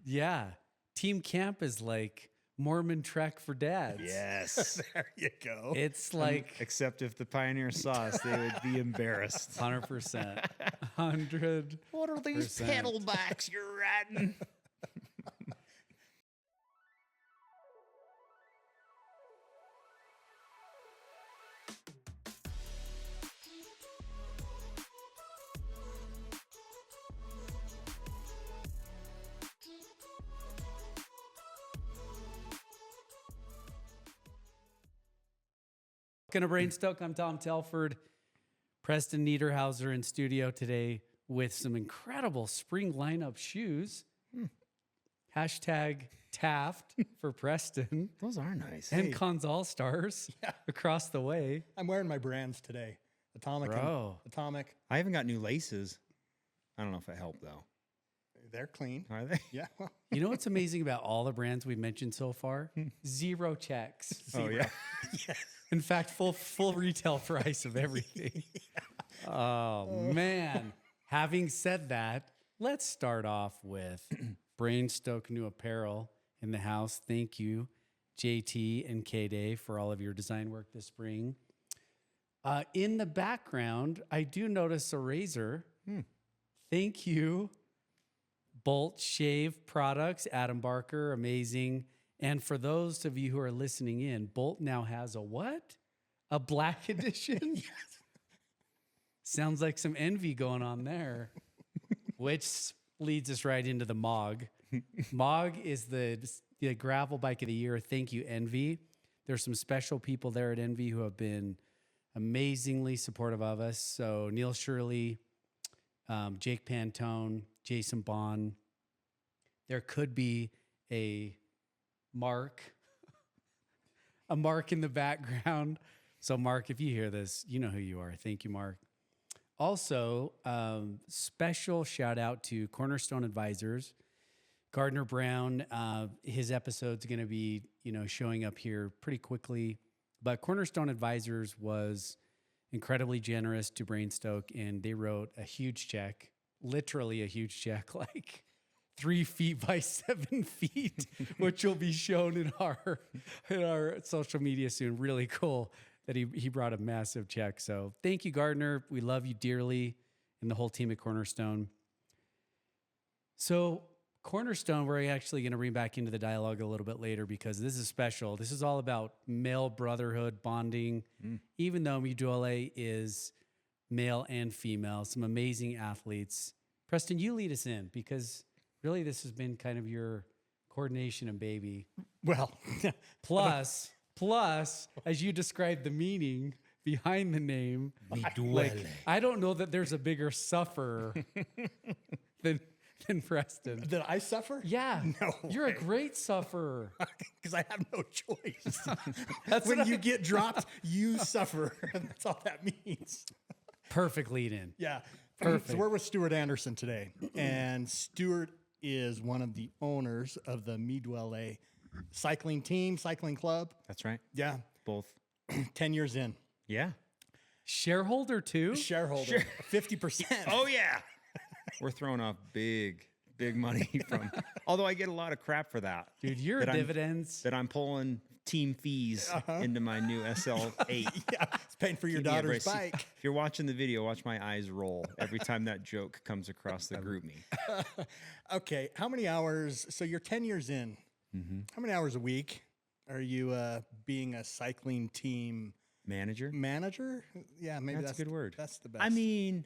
Yeah. Team camp is like Mormon trek for dads. Yes. There you go. It's like Except if the Pioneer saw us, they would be embarrassed. 100%. 100. What are these pedal bikes you're riding? Welcome to Brainstoke. I'm Tom Telford. Preston Niederhauser in studio today with some incredible spring lineup shoes. Hashtag Taft for Preston. Those are nice. And Cons All Stars across the way. I'm wearing my brands today. Atomic. Bro. Atomic. I haven't got new laces. I don't know if it helped, though. They're clean. Are they? Yeah. Well, You know what's amazing about all the brands we've mentioned so far? Zero checks. Oh, yeah. yes. In fact, full retail price of everything. Oh, man. Having said that, let's start off with Brainstoke new apparel in the house. Thank you, JT and K-Day, for all of your design work this spring. In the background, I do notice a razor. Thank you, Bolt Shave Products, Adam Barker, amazing. And for those of you who are listening in, Bolt now has a what? A black edition? Yes. Sounds like some envy going on there, which leads us right into the MOG. MOG is the gravel bike of the year. Thank you, Envy. There's some special people there at Envy who have been amazingly supportive of us. So Neil Shirley, Jake Pantone, Jason Bond. There could be a Mark in the background. So Mark, if you hear this, you know who you are. Thank you, Mark. Also, special shout out to Cornerstone Advisors. Gardner Brown, his episode's going to be, showing up here pretty quickly. But Cornerstone Advisors was incredibly generous to Brainstoke, and they wrote a huge check, literally a huge check, like 3 feet by 7 feet, which will be shown in our social media soon. Really cool that he brought a massive check. So thank you, Gardner. We love you dearly, and the whole team at Cornerstone. So Cornerstone, we're actually going to bring back into the dialogue a little bit later because this is special. This is all about male brotherhood bonding, even though Mi Duole is male and female, some amazing athletes. Preston, you lead us in because really this has been kind of your coordination and baby. Well, Plus, as you described the meaning behind the name, Mi Duole. like, I don't know that there's a bigger sufferer than Preston. did I suffer? Yeah. No. You're a great sufferer. Because I have no choice. That's when what you get dropped, you suffer. That's all that means. Perfect lead in. Yeah. Perfect. So we're with Stuart Anderson today. And Stuart is one of the owners of the Mi Duole cycling team, cycling club. That's right. Yeah. Both. 10 years in. Yeah. Shareholder too? Shareholder. 50%. Oh, yeah. We're throwing off big money from, although I get a lot of crap for that. Dude, your That I'm- dividends. That I'm pulling team fees into my new SL8. Yeah. It's paying for your Keep me daughter's abreast. bike. If you're watching the video, watch my eyes roll every time that joke comes across the group me. Okay. How many hours? So you're 10 years in. How many hours a week are you being a cycling team Manager? manager? Yeah, maybe That's a good word. That's the best. I mean,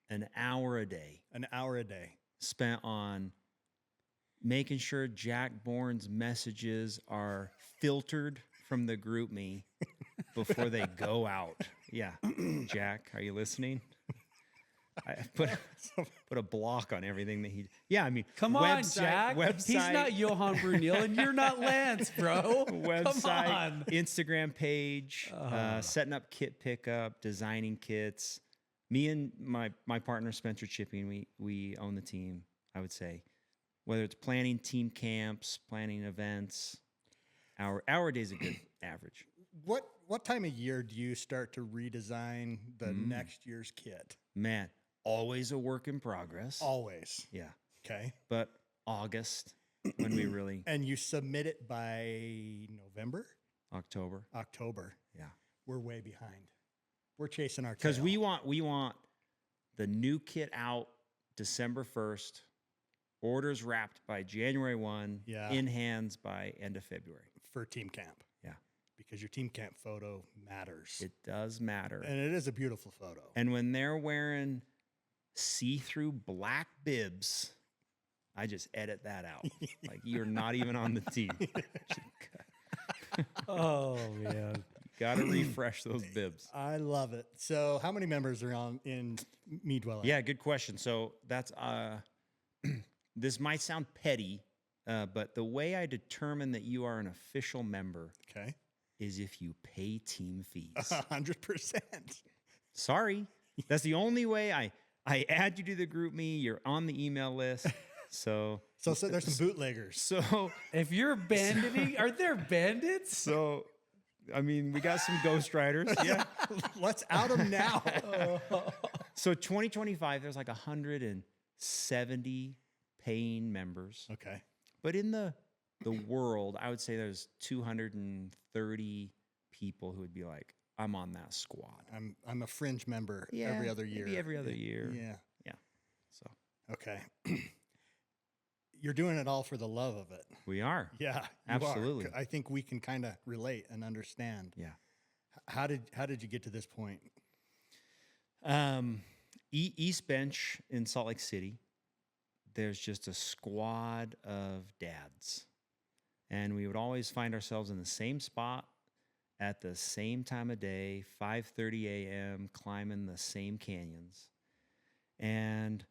an hour a day an hour a day. spent on making sure Jack Bourne's messages are filtered from the group me before they go out. Yeah. Jack, are you listening? I put a block on everything that he. Yeah, I mean, Come on, Jack. Website, He's not Johan Brunel, and you're not Lance, bro. website, Come on. Instagram page, setting up kit pickup, designing kits. Me and my partner Spencer Chipping, we own the team. I would say, whether it's planning team camps, planning events, hour days a good average. What time of year do you start to redesign the next year's kit? Man, always a work in progress. Always. Yeah. Okay. but August when we really And you submit it by November, October. October. Yeah. We're way behind. We're chasing our Because tail. we want the new kit out December 1st, orders wrapped by January 1, Yeah. in hands by end of February. for team camp. Yeah. Because your team camp photo matters. It does matter. And it is a beautiful photo. And when they're wearing see-through black bibs, I just edit that out. Like, you're not even on the team. Oh, man. Got to refresh those bibs. I love it. So how many members are on in Mi Duole? Yeah, good question. So that's this might sound petty, but the way I determine that you are an official member Okay. is if you pay team fees. 100%. Sorry, that's the only way I add you to the group me. You're on the email list. So So there's some bootleggers. so If you're banditing, are there bandits? so I mean, we got some Ghost Riders. Yeah. Let's out them now. So 2025, there's like 170 paying members. Okay. But in the world, I would say there's 230 people who would be like, I'm on that squad. I'm a fringe member every other year. Maybe every other year. Yeah. Yeah. So Okay. You're doing it all for the love of it. we are. Yeah. you are. Absolutely. I think we can kind of relate and understand. Yeah. How did you get to this point? East Bench in Salt Lake City, there's just a squad of dads. And we would always find ourselves in the same spot at the same time of day, 5:30 a.m., climbing the same canyons. And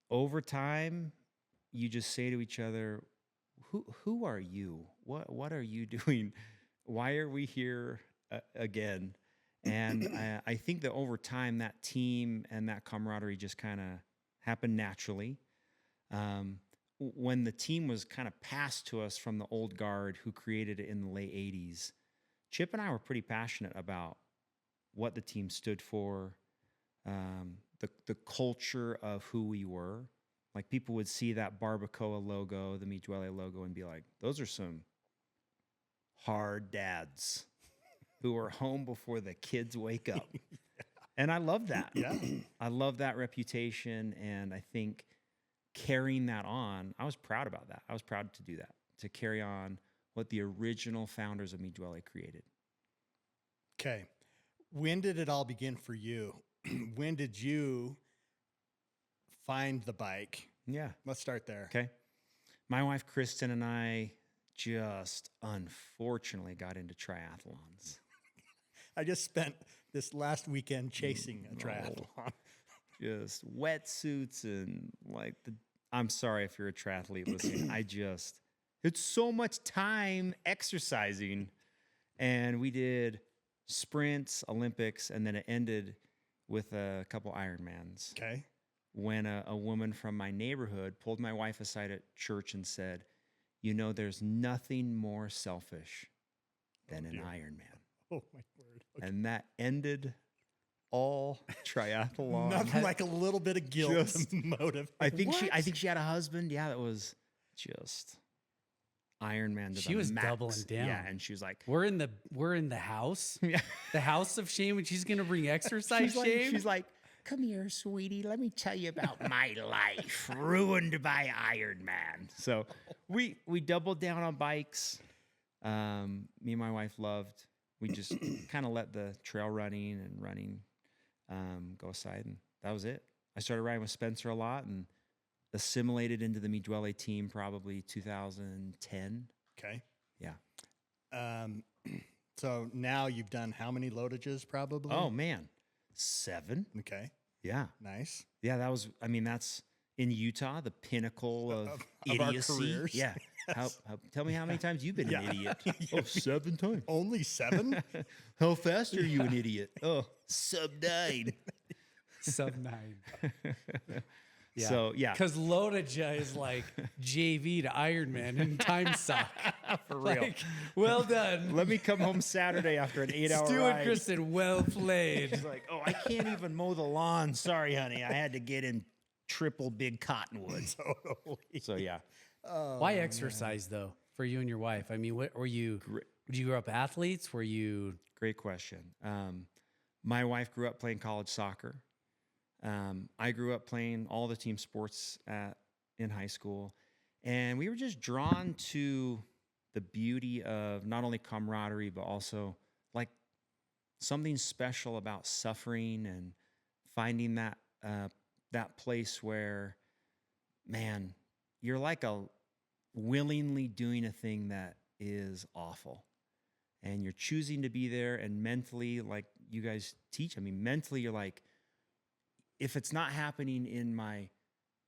over time, you just say to each other, who are you? What are you doing? Why are we here again? And I think that over time, that team and that camaraderie just kind of happened naturally. When the team was kind of passed to us from the old guard who created it in the late 80s, Chip and I were pretty passionate about what the team stood for, the culture of who we were. Like, people would see that Barbacoa logo, the Mi Duole logo, and be like, those are some hard dads who are home before the kids wake up. And I love that. Yeah. I love that reputation. And I think carrying that on, I was proud about that. I was proud to do that, to carry on what the original founders of Mi Duole created. Okay. When did it all begin for you? When did you find the bike? Yeah. Let's start there. Okay. My wife, Kristen, and I just unfortunately got into triathlons. I just spent this last weekend chasing a triathlon. Just wetsuits and I'm sorry if you're a triathlete listening. It's so much time exercising. And we did sprints, Olympics, and then it ended with a couple Ironmans. Okay. When a woman from my neighborhood pulled my wife aside at church and said, you know, there's nothing more selfish than an Ironman. Oh, my word. Okay. And that ended all triathlon. Nothing like a little bit of guilt Just- to motivate. I think she had a husband. Yeah, that was just Ironman to She the was max. doubling down. Yeah, and she was like, We're in the house, yeah. the house of shame, and she's gonna bring exercise shame. She's like, come here, sweetie. Let me tell you about my life ruined by Ironman. So we doubled down on bikes. Me and my wife loved. We just kind of let the trail running go aside, and that was it. I started riding with Spencer a lot and assimilated into the Mi Duole team probably 2010. Okay. Yeah. So now you've done how many loadages probably? Oh man, 7. Okay. Yeah. Nice. Yeah, that's in Utah, the pinnacle of our idiocy. careers. Yeah. Tell me how many times you've been Yeah. an idiot. Oh, 7 times. Only 7? How fast are you an idiot? Oh, sub 9. Sub 9. Yeah. So, yeah. Because Lodaja is like JV to Ironman and time suck. For real. Like, well done. Let me come home Saturday after an 8-hour Stuart ride. Kristen, well played. He's like, oh, I can't even mow the lawn. Sorry, honey. I had to get in triple big cottonwoods. Totally. So yeah. Why exercise though for you and your wife? I mean, what were you? Did you grow up athletes? Were you? Great question. My wife grew up playing college soccer. I grew up playing all the team sports in high school. And we were just drawn to the beauty of not only camaraderie, but also like something special about suffering and finding that place where, man, you're like willingly doing a thing that is awful. And you're choosing to be there, and mentally, like you guys teach, I mean, mentally, you're like, if it's not happening in my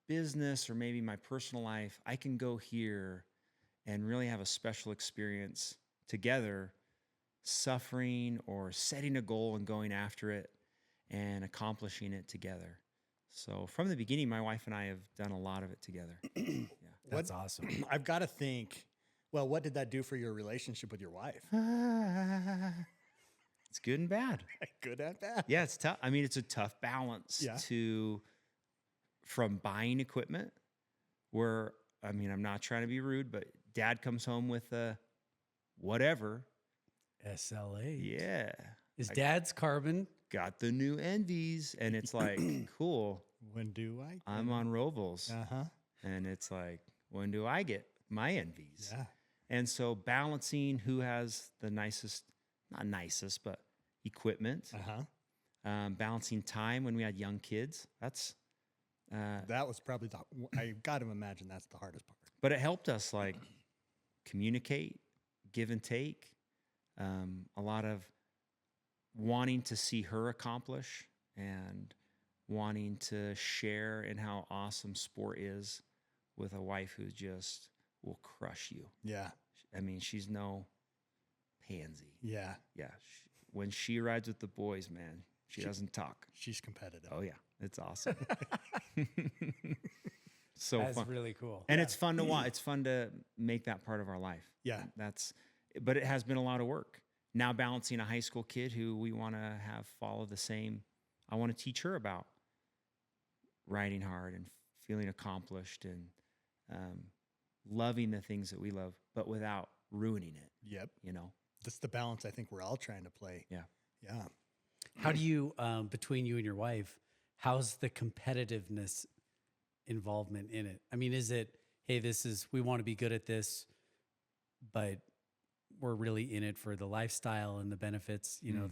business or maybe my personal life, I can go here and really have a special experience together, suffering or setting a goal and going after it and accomplishing it together. So from the beginning, my wife and I have done a lot of it together. Yeah. That's awesome. I've got to think, well, what did that do for your relationship with your wife? It's good and bad. Good and bad. Yeah, it's tough. I mean, it's a tough balance from buying equipment where, I mean, I'm not trying to be rude, but dad comes home with a whatever. SLA. Yeah. Is dad's carbon? Got the new Envies. And it's like, cool. When do I? I'm on Rovals. Uh-huh. And it's like, when do I get my Envies? Yeah. And so balancing who has the nicest, not nicest, but equipment, balancing time when we had young kids. That was probably I got to imagine that's the hardest part. But it helped us like communicate, give and take, a lot of wanting to see her accomplish and wanting to share in how awesome sport is with a wife who just will crush you. Yeah. I mean, she's no pansy. Yeah. Yeah. When she rides with the boys, man, she doesn't talk. She's competitive. Oh, yeah. It's awesome. So That's fun. really cool. And it's fun to watch. It's fun to make that part of our life. Yeah. But it has been a lot of work. Now balancing a high school kid who we want to have follow the same. I want to teach her about riding hard and feeling accomplished and loving the things that we love, but without ruining it. Yep. You know? That's the balance I think we're all trying to play. Yeah. Yeah. How do you, between you and your wife, how's the competitiveness involvement in it? I mean, is it, hey, we want to be good at this, but we're really in it for the lifestyle and the benefits, you know,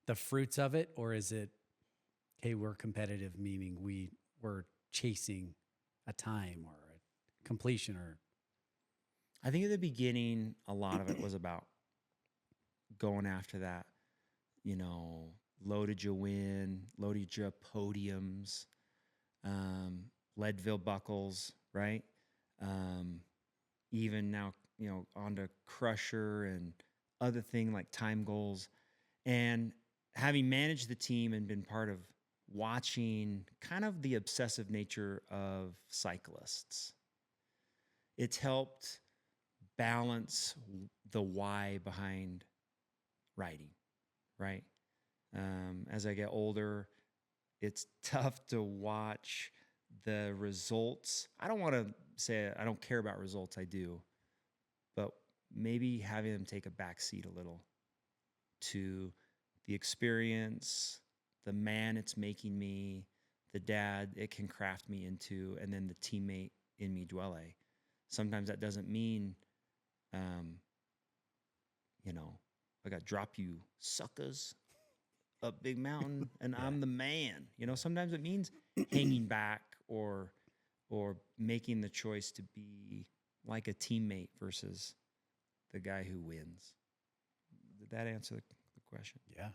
the fruits of it? Or is it, hey, we're competitive, meaning we're chasing a time or a completion? Or I think at the beginning, a lot of it was about going after that, you know, loaded you win, loaded you podiums, Leadville buckles, right? Even now, you know, onto Crusher and other thing like time goals. And having managed the team and been part of watching kind of the obsessive nature of cyclists, it's helped balance the why behind riding, right? As I get older, it's tough to watch the results. I don't want to say I don't care about results. I do. But maybe having them take a back seat a little to the experience, the man it's making me, the dad it can craft me into, and then the teammate in Mi Duole. Sometimes that doesn't mean, you know, I got to drop you suckers up big mountain and I'm the man. You know, sometimes it means hanging back or making the choice to be like a teammate versus the guy who wins. Did that answer the question? Yeah.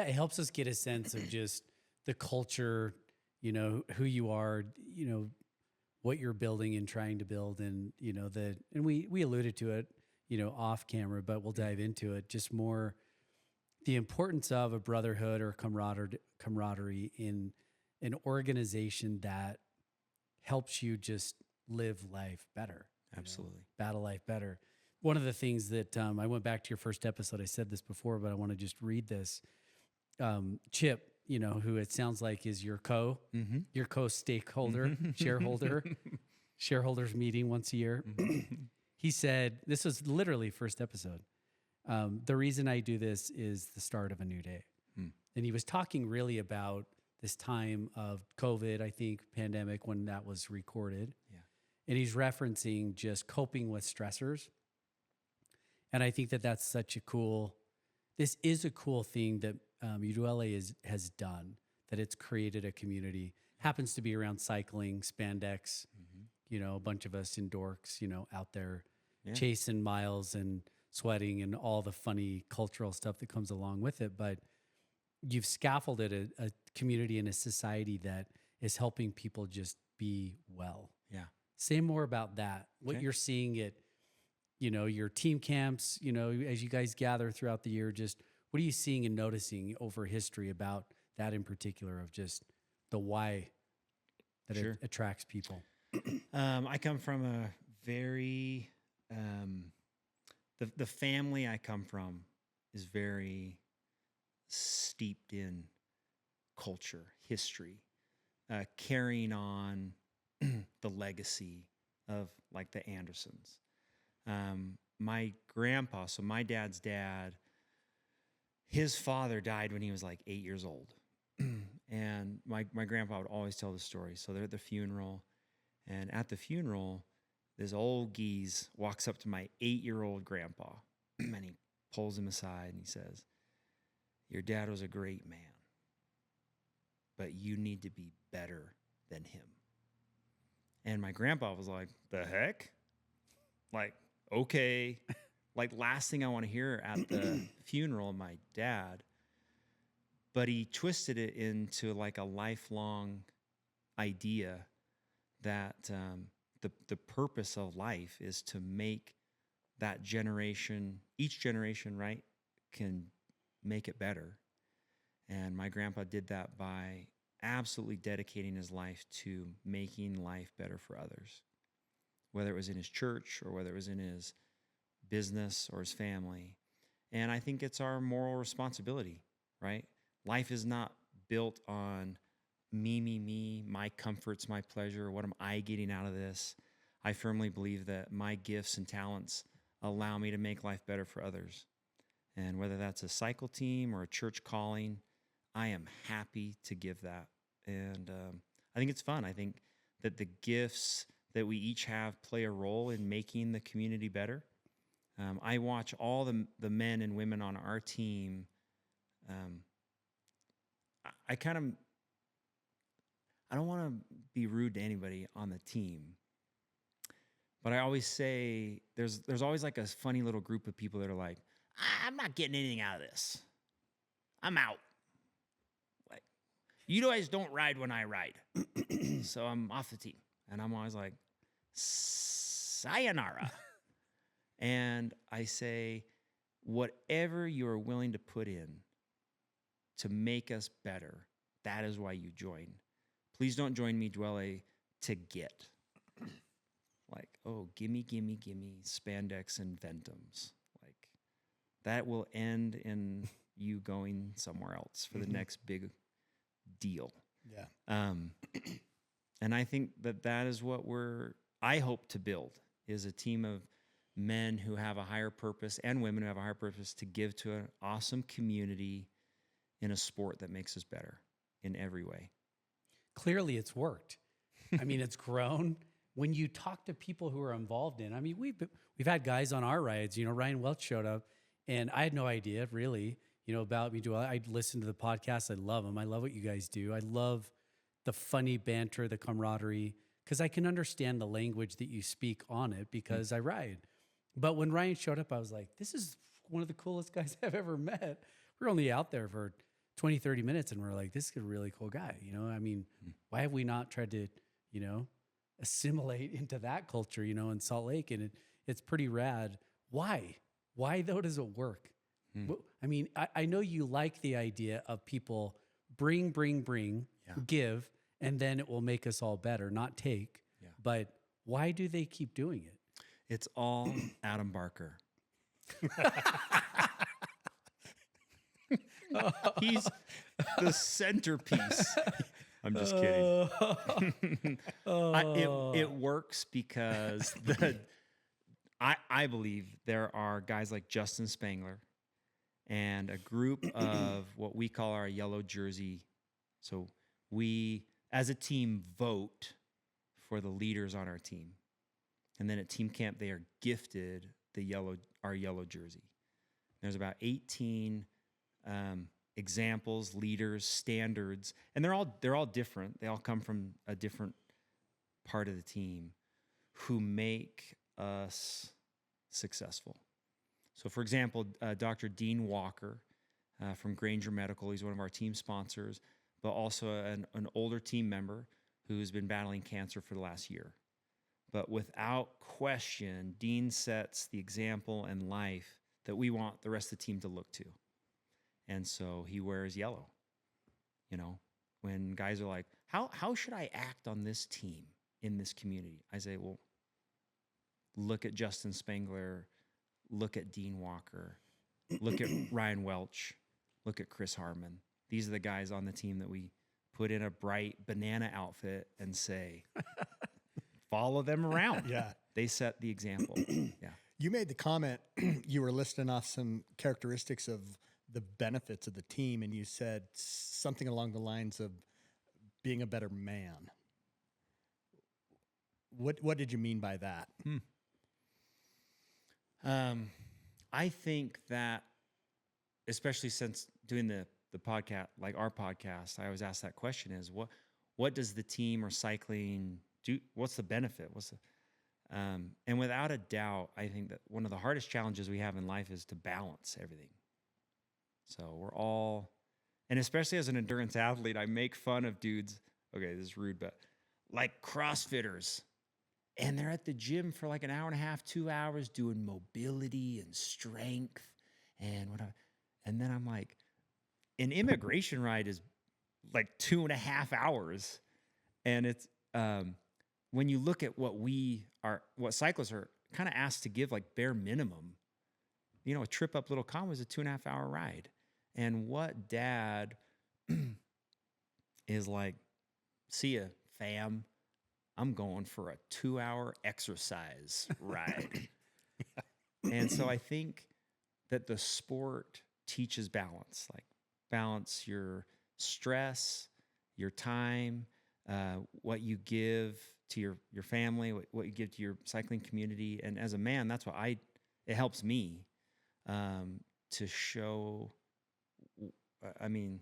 It helps us get a sense of just the culture, you know, who you are, you know, what you're building and trying to build. And, you know, and we alluded to it, you know, off camera, but we'll dive into it just more the importance of a brotherhood or camaraderie in an organization that helps you just live life better. Absolutely. Battle life better. One of the things that I went back to your first episode, I said this before, but I want to just read this. Chip who it sounds like is your co-stakeholder, shareholders meeting once a year. He said, this was literally first episode. The reason I do this is the start of a new day. And he was talking really about this time of COVID, I think, pandemic, when that was recorded. Yeah. And he's referencing just coping with stressors. And I think that that's this is a cool thing that Mi Duole has done, that it's created a community. Happens to be around cycling, spandex, a bunch of us in dorks, out there chasing miles and sweating and all the funny cultural stuff that comes along with it. But you've scaffolded a community and a society that is helping people just be well. Yeah. Say more about that. What you're seeing at, your team camps, as you guys gather throughout the year, just what are you seeing and noticing over history about that in particular, of just the why that it attracts people? I come from a very, the family I come from is very steeped in culture, history, carrying on the legacy of like the Andersons. My grandpa, so my dad's dad, his father died when he was like 8 years old. And my grandpa would always tell the story. So they're at the funeral, and at the funeral, this old geese walks up to my 8-year-old grandpa, and he pulls him aside and he says, "Your dad was a great man, but you need to be better than him." And my grandpa was like, "The heck?" Like, okay. Like, last thing I want to hear at the funeral of my dad. But he twisted it into like a lifelong idea that the purpose of life is to make that generation, each generation, right, can make it better. And my grandpa did that by absolutely dedicating his life to making life better for others, whether it was in his church or whether it was in his business or his family. And I think it's our moral responsibility, right? Life is not built on me, my comforts, my pleasure. What am I getting out of this? I firmly believe that my gifts and talents allow me to make life better for others. And whether that's a cycle team or a church calling, I am happy to give that. And I think it's fun. I think that the gifts that we each have play a role in making the community better. I watch all the men and women on our team. I don't want to be rude to anybody on the team, but I always say there's always like a funny little group of people that are like, "I'm not getting anything out of this. I'm out. Like, you guys don't ride when I ride." So I'm off the team. And I'm always like, "Sayonara." And I say, whatever you are willing to put in to make us better, that is why you join. Please don't join Mi Duole to get. Like, oh, gimme, spandex and Ventums. Like, that will end in you going somewhere else for the next big deal. Yeah. And I think that is what I hope to build, is a team of men who have a higher purpose and women who have a higher purpose to give to an awesome community in a sport that makes us better in every way. Clearly it's worked. I mean, it's grown. When you talk to people who are involved in, I mean, we've had guys on our rides, Ryan Welch showed up, and I had no idea really, about Mi Duole. I listened to the podcast. I love them. I love what you guys do. I love the funny banter, the camaraderie, because I can understand the language that you speak on it because I ride. But when Ryan showed up, I was like, this is one of the coolest guys I've ever met. We're only out there for 20, 30 minutes, and we're like, this is a really cool guy. I mean, why have we not tried to, assimilate into that culture, in Salt Lake? And it's pretty rad. Why? Why, though, does it work? I mean, I know you like the idea of people bring, give, and then it will make us all better, not take. Yeah. But why do they keep doing it? It's all Adam Barker. He's the centerpiece. I'm just kidding. It works because I believe there are guys like Justin Spangler and a group of what we call our yellow jersey. So we, as a team, vote for the leaders on our team. And then at team camp, they are gifted our yellow jersey. There's about 18 examples, leaders, standards, and they're all different. They all come from a different part of the team who make us successful. So, for example, Dr. Dean Walker from Granger Medical, he's one of our team sponsors, but also an older team member who's been battling cancer for the last year. But without question, Dean sets the example and life that we want the rest of the team to look to. And so he wears yellow. You know, when guys are like, how should I act on this team in this community? I say, well, look at Justin Spangler, look at Dean Walker, look at Ryan Welch, look at Chris Harmon. These are the guys on the team that we put in a bright banana outfit and say, follow them around. Yeah. They set the example. Yeah. You made the comment, you were listing off some characteristics of the benefits of the team, and you said something along the lines of being a better man. What did you mean by that? I think that, especially since doing the podcast, like our podcast, I always ask that question: is what does the team or cycling do? What's the benefit? And without a doubt, I think that one of the hardest challenges we have in life is to balance everything. So we're all, and especially as an endurance athlete, I make fun of dudes. Okay, this is rude, but like CrossFitters. And they're at the gym for like an hour and a half, 2 hours doing mobility and strength and whatever. And then I'm like, an immigration ride is like 2.5 hours. And it's, when you look at what cyclists are kind of asked to give, like bare minimum, you know, a trip up Little Common was a 2.5 hour ride. And what dad is like, see ya, fam. I'm going for a 2-hour exercise ride. And so I think that the sport teaches balance, like balance your stress, your time, what you give to your family, what you give to your cycling community. And as a man, that's what it helps me to show, I mean,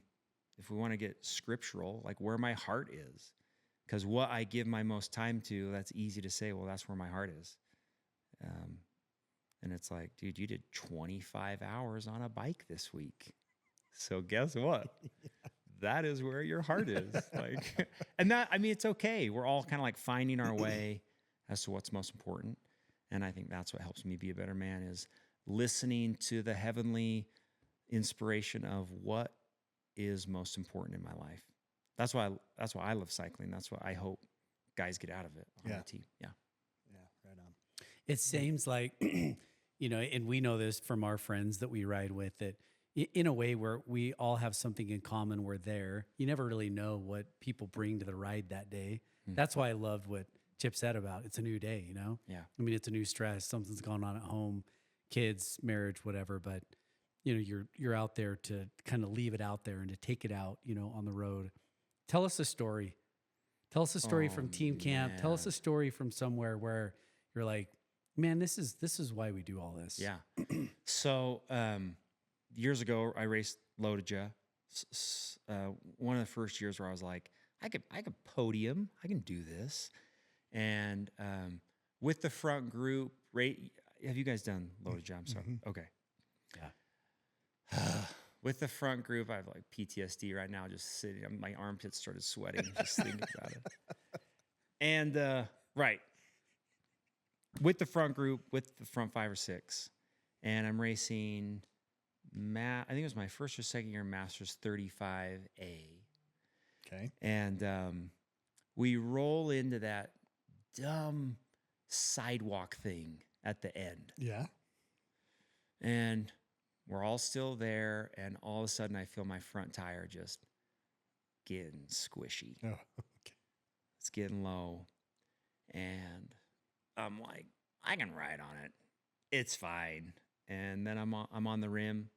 if we want to get scriptural, like where my heart is. Because what I give my most time to, that's easy to say, well, that's where my heart is. And it's like, dude, you did 25 hours on a bike this week. So guess what? That is where your heart is. Like, and that, I mean, it's okay. We're all kind of like finding our way as to what's most important. And I think that's what helps me be a better man, is listening to the heavenly inspiration of what is most important in my life. That's why I love cycling. That's what I hope guys get out of it on the team. Yeah. Yeah, right on. It seems like, you know, and we know this from our friends that we ride with, that in a way where we all have something in common, we're there. You never really know what people bring to the ride that day. That's why I loved what Chip said about it's a new day, you know? Yeah. I mean, it's a new stress. Something's going on at home, kids, marriage, whatever. But, you know, you're out there to kind of leave it out there and to take it out, you know, on the road. Tell us a story. Tell us a story from team camp. Tell us a story from somewhere where you're like, man, this is why we do all this. Yeah. So years ago, I raced Lodja. One of the first years where I was like, I could podium. I can do this. And with the front group, have you guys done Lodja? I'm sorry. Mm-hmm. Okay. Yeah. With the front group, I have like PTSD right now, just sitting. My armpits started sweating just thinking about it. And right. With the front group, with the front 5 or 6, and I'm racing, I think it was my first or second year Masters 35A. Okay. And we roll into that dumb sidewalk thing at the end. Yeah. And we're all still there, and all of a sudden I feel my front tire just getting squishy. Oh, okay. It's getting low. And I'm like, I can ride on it. It's fine. And then I'm on the rim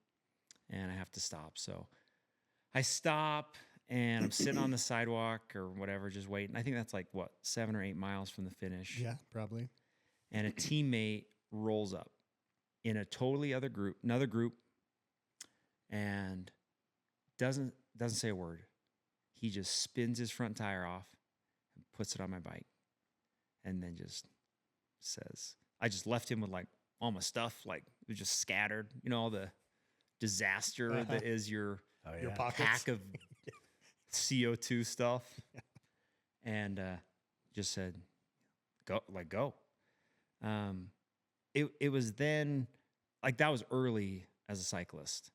and I have to stop. So I stop and I'm sitting on the sidewalk or whatever, just waiting. I think that's like 7 or 8 miles from the finish. Yeah, probably. And a teammate rolls up in a totally another group, and doesn't say a word. He just spins his front tire off and puts it on my bike, and then just says, I just left him with like all my stuff, like it was just scattered, all the disaster that is your pockets. pack of CO2 stuff. And just said, go. It was then, like, that was early as a cyclist,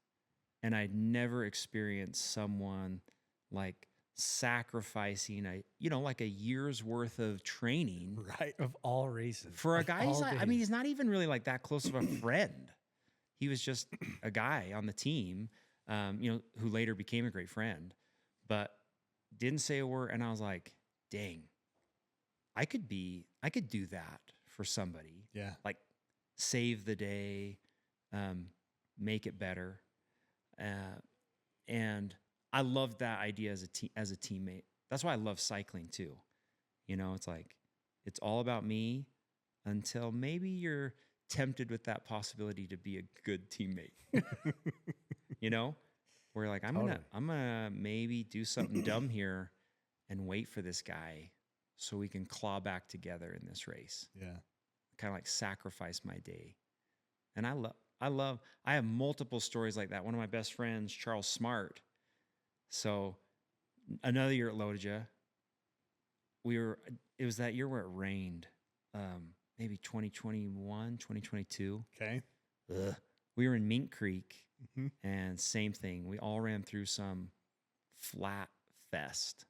and I'd never experienced someone like sacrificing like a year's worth of training, Right. Of all races. for a Of guy. all days. He's not even really like that close of a friend. He was just a guy on the team, who later became a great friend, but didn't say a word. And I was like, dang, I could do that for somebody. Yeah. Like, save the day, make it better. And I loved that idea as a teammate. That's why I love cycling too. It's like, it's all about me until maybe you're tempted with that possibility to be a good teammate. Where like, I'm gonna maybe do something dumb here and wait for this guy so we can claw back together in this race. Yeah. Kind of like sacrifice my day. And I have multiple stories like that. One of my best friends, Charles Smart. So another year at Lodja, it was that year where it rained, maybe 2021, 2022. Okay. We were in Mink Creek, Mm-hmm. and same thing. We all ran through some flat fest.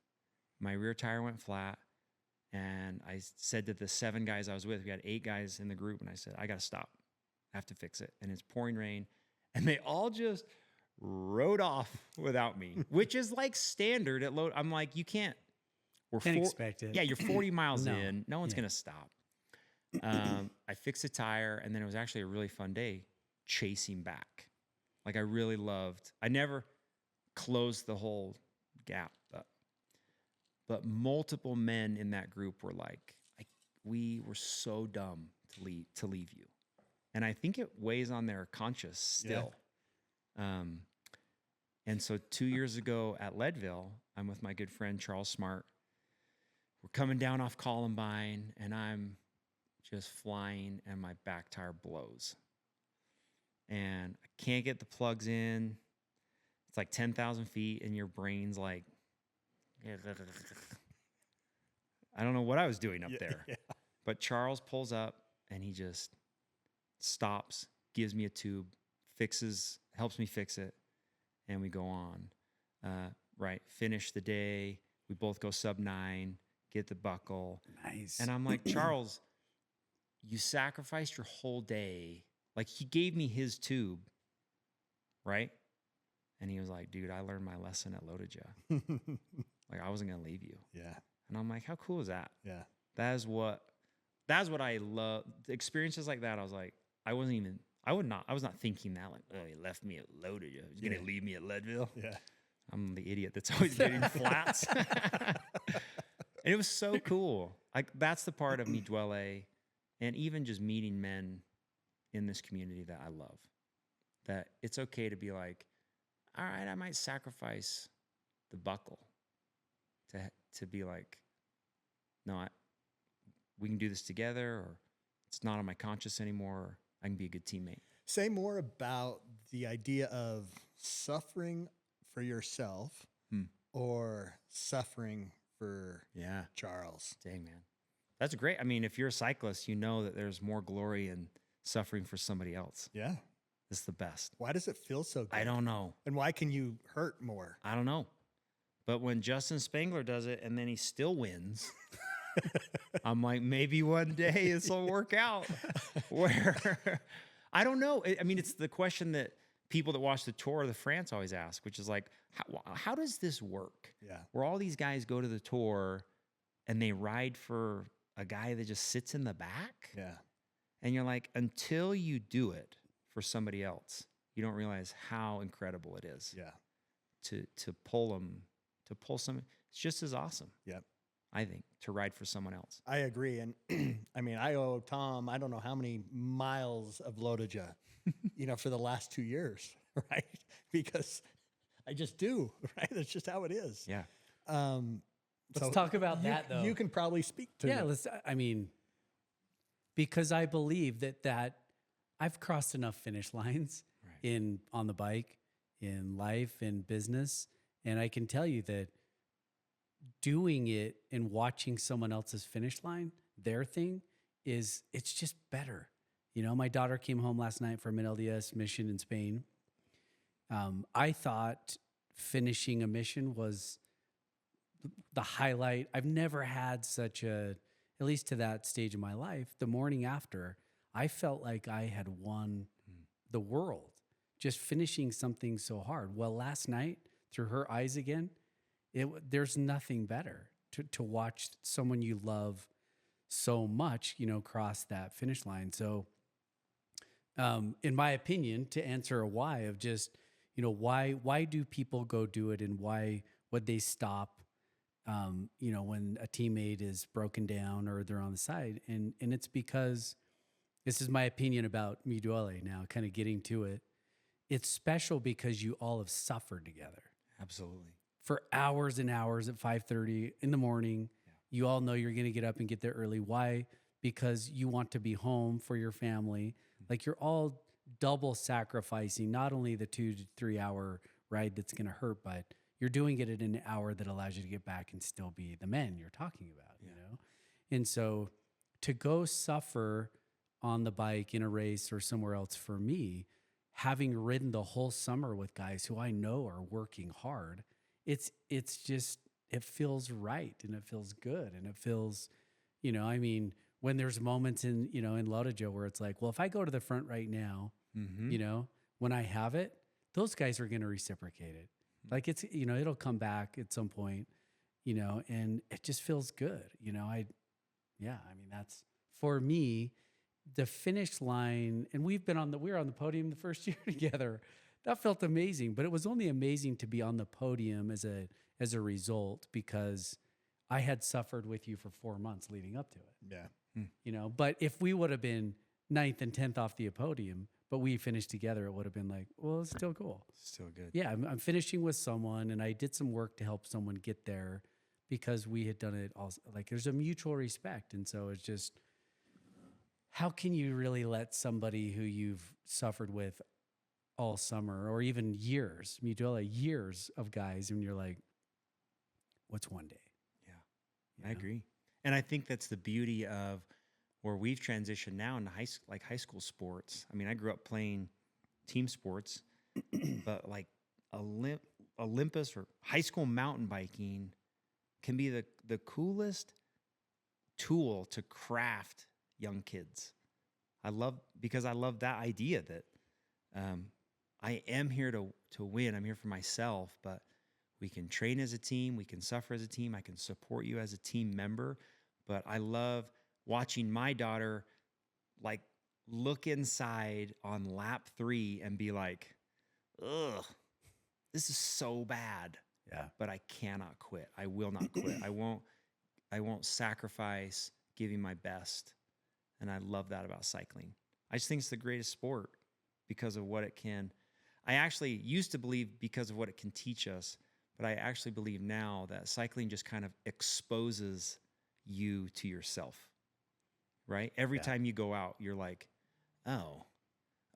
My rear tire went flat, and I said to the 7 guys I was with, we had 8 guys in the group, and I said, I got to stop. I have to fix it. And it's pouring rain, and they all just rode off without me, which is like standard at Lodja. I'm like, you can't. Can't expect it. Yeah, you're 40 miles No. in. No one's Yeah. going to stop. I fixed a tire, and then it was actually a really fun day chasing back. Like, I never closed the whole gap, but multiple men in that group were like, we were so dumb to leave you. And I think it weighs on their conscience still. Yeah. And so 2 years ago at Leadville, I'm with my good friend, Charles Smart. We're coming down off Columbine, and I'm just flying, and my back tire blows. And I can't get the plugs in. It's like 10,000 feet, and your brain's like, I don't know what I was doing up there. Yeah. But Charles pulls up, and he just stops, gives me a tube, helps me fix it, and we go on. Finish the day. We both go sub 9, get the buckle. Nice. And I'm like, Charles, you sacrificed your whole day. Like, he gave me his tube, right? And he was like, dude, I learned my lesson at Lodja. Like, I wasn't going to leave you. Yeah. And I'm like, how cool is that? Yeah. That's what I love. Experiences like that, I was like, I was not thinking that, like, oh, he left me at Lodja. He's going to leave me at Leadville. Yeah. I'm the idiot that's always getting flats. And it was so cool. Like, that's the part of Mi Duole, and even just meeting men in this community that I love. That it's okay to be like, all right, I might sacrifice the buckle to be like, no, we can do this together, or it's not on my conscience anymore, or I can be a good teammate. Say more about the idea of suffering for yourself or suffering for Charles. Dang, man. That's great. I mean, if you're a cyclist, you know that there's more glory in suffering for somebody else. Yeah. It's the best. Why does it feel so good? I don't know. And why can you hurt more? I don't know. But when Justin Spangler does it and then he still wins, I'm like, maybe one day this will work out. Where I don't know. I mean, it's the question that people that watch the Tour de France always ask, which is like, how does this work? Yeah. Where all these guys go to the Tour and they ride for a guy that just sits in the back? Yeah. And you're like, until you do it for somebody else, you don't realize how incredible it is Yeah. to pull them, to pull some. It's just as awesome. Yep. I think, to ride for someone else. I agree. And I mean, I owe Tom, I don't know how many miles of Lotaja, for the last 2 years, right? Because I just do, right? That's just how it is. Yeah. Let's talk about that, though. You can probably speak to Yeah, it. because I believe that I've crossed enough finish lines on the bike, in life, in business, and I can tell you that doing it and watching someone else's finish line, their thing, it's just better. My daughter came home last night from an LDS mission in Spain. I thought finishing a mission was the highlight. I've never had such at least to that stage of my life, the morning after, I felt like I had won the world just finishing something so hard. Well, last night, through her eyes again, there's nothing better to watch someone you love so much, cross that finish line. So, in my opinion, to answer a why of just, why do people go do it, and why would they stop, when a teammate is broken down or they're on the side? And it's because, this is my opinion about Mi Duole now, kind of getting to it. It's special because you all have suffered together. Absolutely. For hours and hours at 5:30 in the morning. Yeah. You all know you're going to get up and get there early. Why? Because you want to be home for your family. Like, you're all double sacrificing, not only the 2 to 3 hour ride that's going to hurt, but you're doing it in an hour that allows you to get back and still be the men you're talking about, And so to go suffer on the bike in a race or somewhere else, for me, having ridden the whole summer with guys who I know are working hard, it's just, it feels right, and it feels good, and it feels, when there's moments in Lotaja where it's like, well, if I go to the front right now, when I have it, those guys are going to reciprocate it. Like, it's, it'll come back at some point, and it just feels good. That's, for me, the finish line. And we were on the podium the first year together. That felt amazing, but it was only amazing to be on the podium as a result, because I had suffered with you for 4 months leading up to it. Yeah. But if we would have been 9th and 10th off the podium, but we finished together, it would have been like, well, it's still cool. Still good. Yeah, I'm finishing with someone, and I did some work to help someone get there because we had done it all. Like, there's a mutual respect. And so it's just, how can you really let somebody who you've suffered with all summer, or even years, Mi Duole, years of guys, and you're like, what's one day? Yeah, I agree. And I think that's the beauty of where we've transitioned now into high school sports. I mean, I grew up playing team sports, but like Olympus or high school mountain biking can be the coolest tool to craft young kids. Because I love that idea that I am here to win. I'm here for myself, but we can train as a team. We can suffer as a team. I can support you as a team member. But I love watching my daughter like look inside on lap 3 and be like, ugh, this is so bad. Yeah. But I cannot quit. I will not quit. I won't sacrifice giving my best. And I love that about cycling. I just think it's the greatest sport because of what it can. I actually used to believe because of what it can teach us, but I actually believe now that cycling just kind of exposes you to yourself, right? Every time you go out, you're like, oh,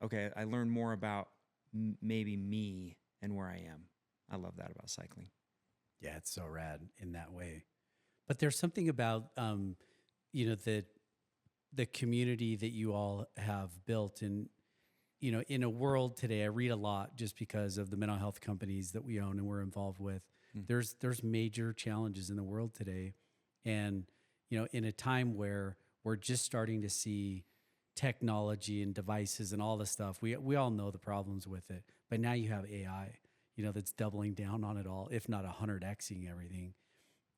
okay, I learned more about maybe me and where I am. I love that about cycling. Yeah, it's so rad in that way. But there's something about, the community that you all have built. And, in a world today, I read a lot just because of the mental health companies that we own and we're involved with. There's major challenges in the world today. And, in a time where we're just starting to see, technology and devices and all the stuff. We all know the problems with it, but now you have AI, that's doubling down on it all, if not 100xing everything.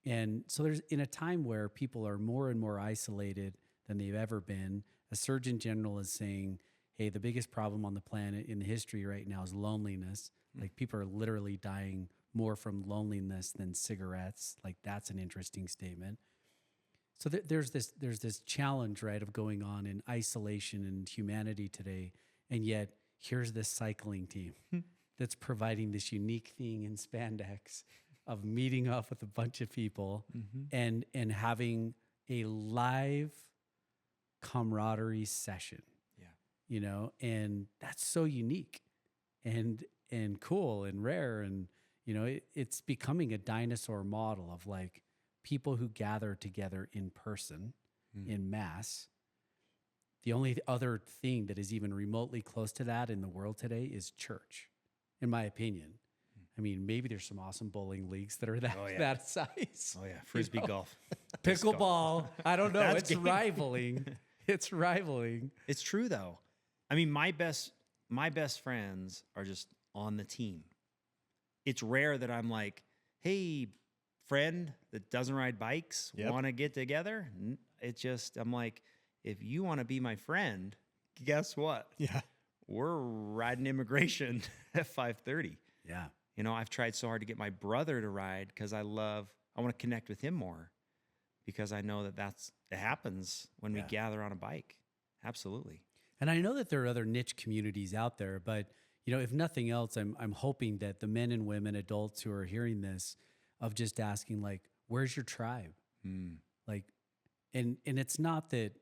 And so there's in a time where people are more and more isolated than they've ever been. A Surgeon General is saying, hey, the biggest problem on the planet in the history right now is loneliness. Like people are literally dying more from loneliness than cigarettes. Like that's an interesting statement. So there's this challenge, right, of going on in isolation and humanity today. And yet here's this cycling team that's providing this unique thing in spandex of meeting up with a bunch of people and having a live camaraderie session. And that's so unique and cool and rare. And, it's becoming a dinosaur model of like people who gather together in person, in mass. The only other thing that is even remotely close to that in the world today is church, in my opinion. I mean, maybe there's some awesome bowling leagues that are that size. Oh, yeah. Frisbee golf. Pickleball. I don't know. That's It's rivaling. It's rivaling. It's true, though. I mean, my best friends are just on the team. It's rare that I'm like, hey, friend that doesn't ride bikes, want to get together? It's just, I'm like, if you want to be my friend, guess what? Yeah. We're riding immigration at 5:30. Yeah. I've tried so hard to get my brother to ride because I want to connect with him more because I know that it happens when we gather on a bike. Absolutely. And I know that there are other niche communities out there, but if nothing else, I'm hoping that the men and women, adults who are hearing this, of just asking like, where's your tribe? Like, and it's not that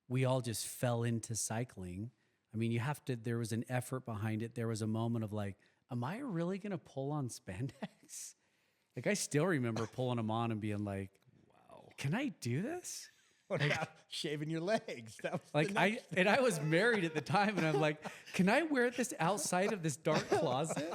we all just fell into cycling. I mean, there was an effort behind it. There was a moment of like, am I really going to pull on spandex? Like, I still remember pulling them on and being like, wow, can I do this? What about shaving your legs? That was Like I was married at the time, and I'm like, can I wear this outside of this dark closet?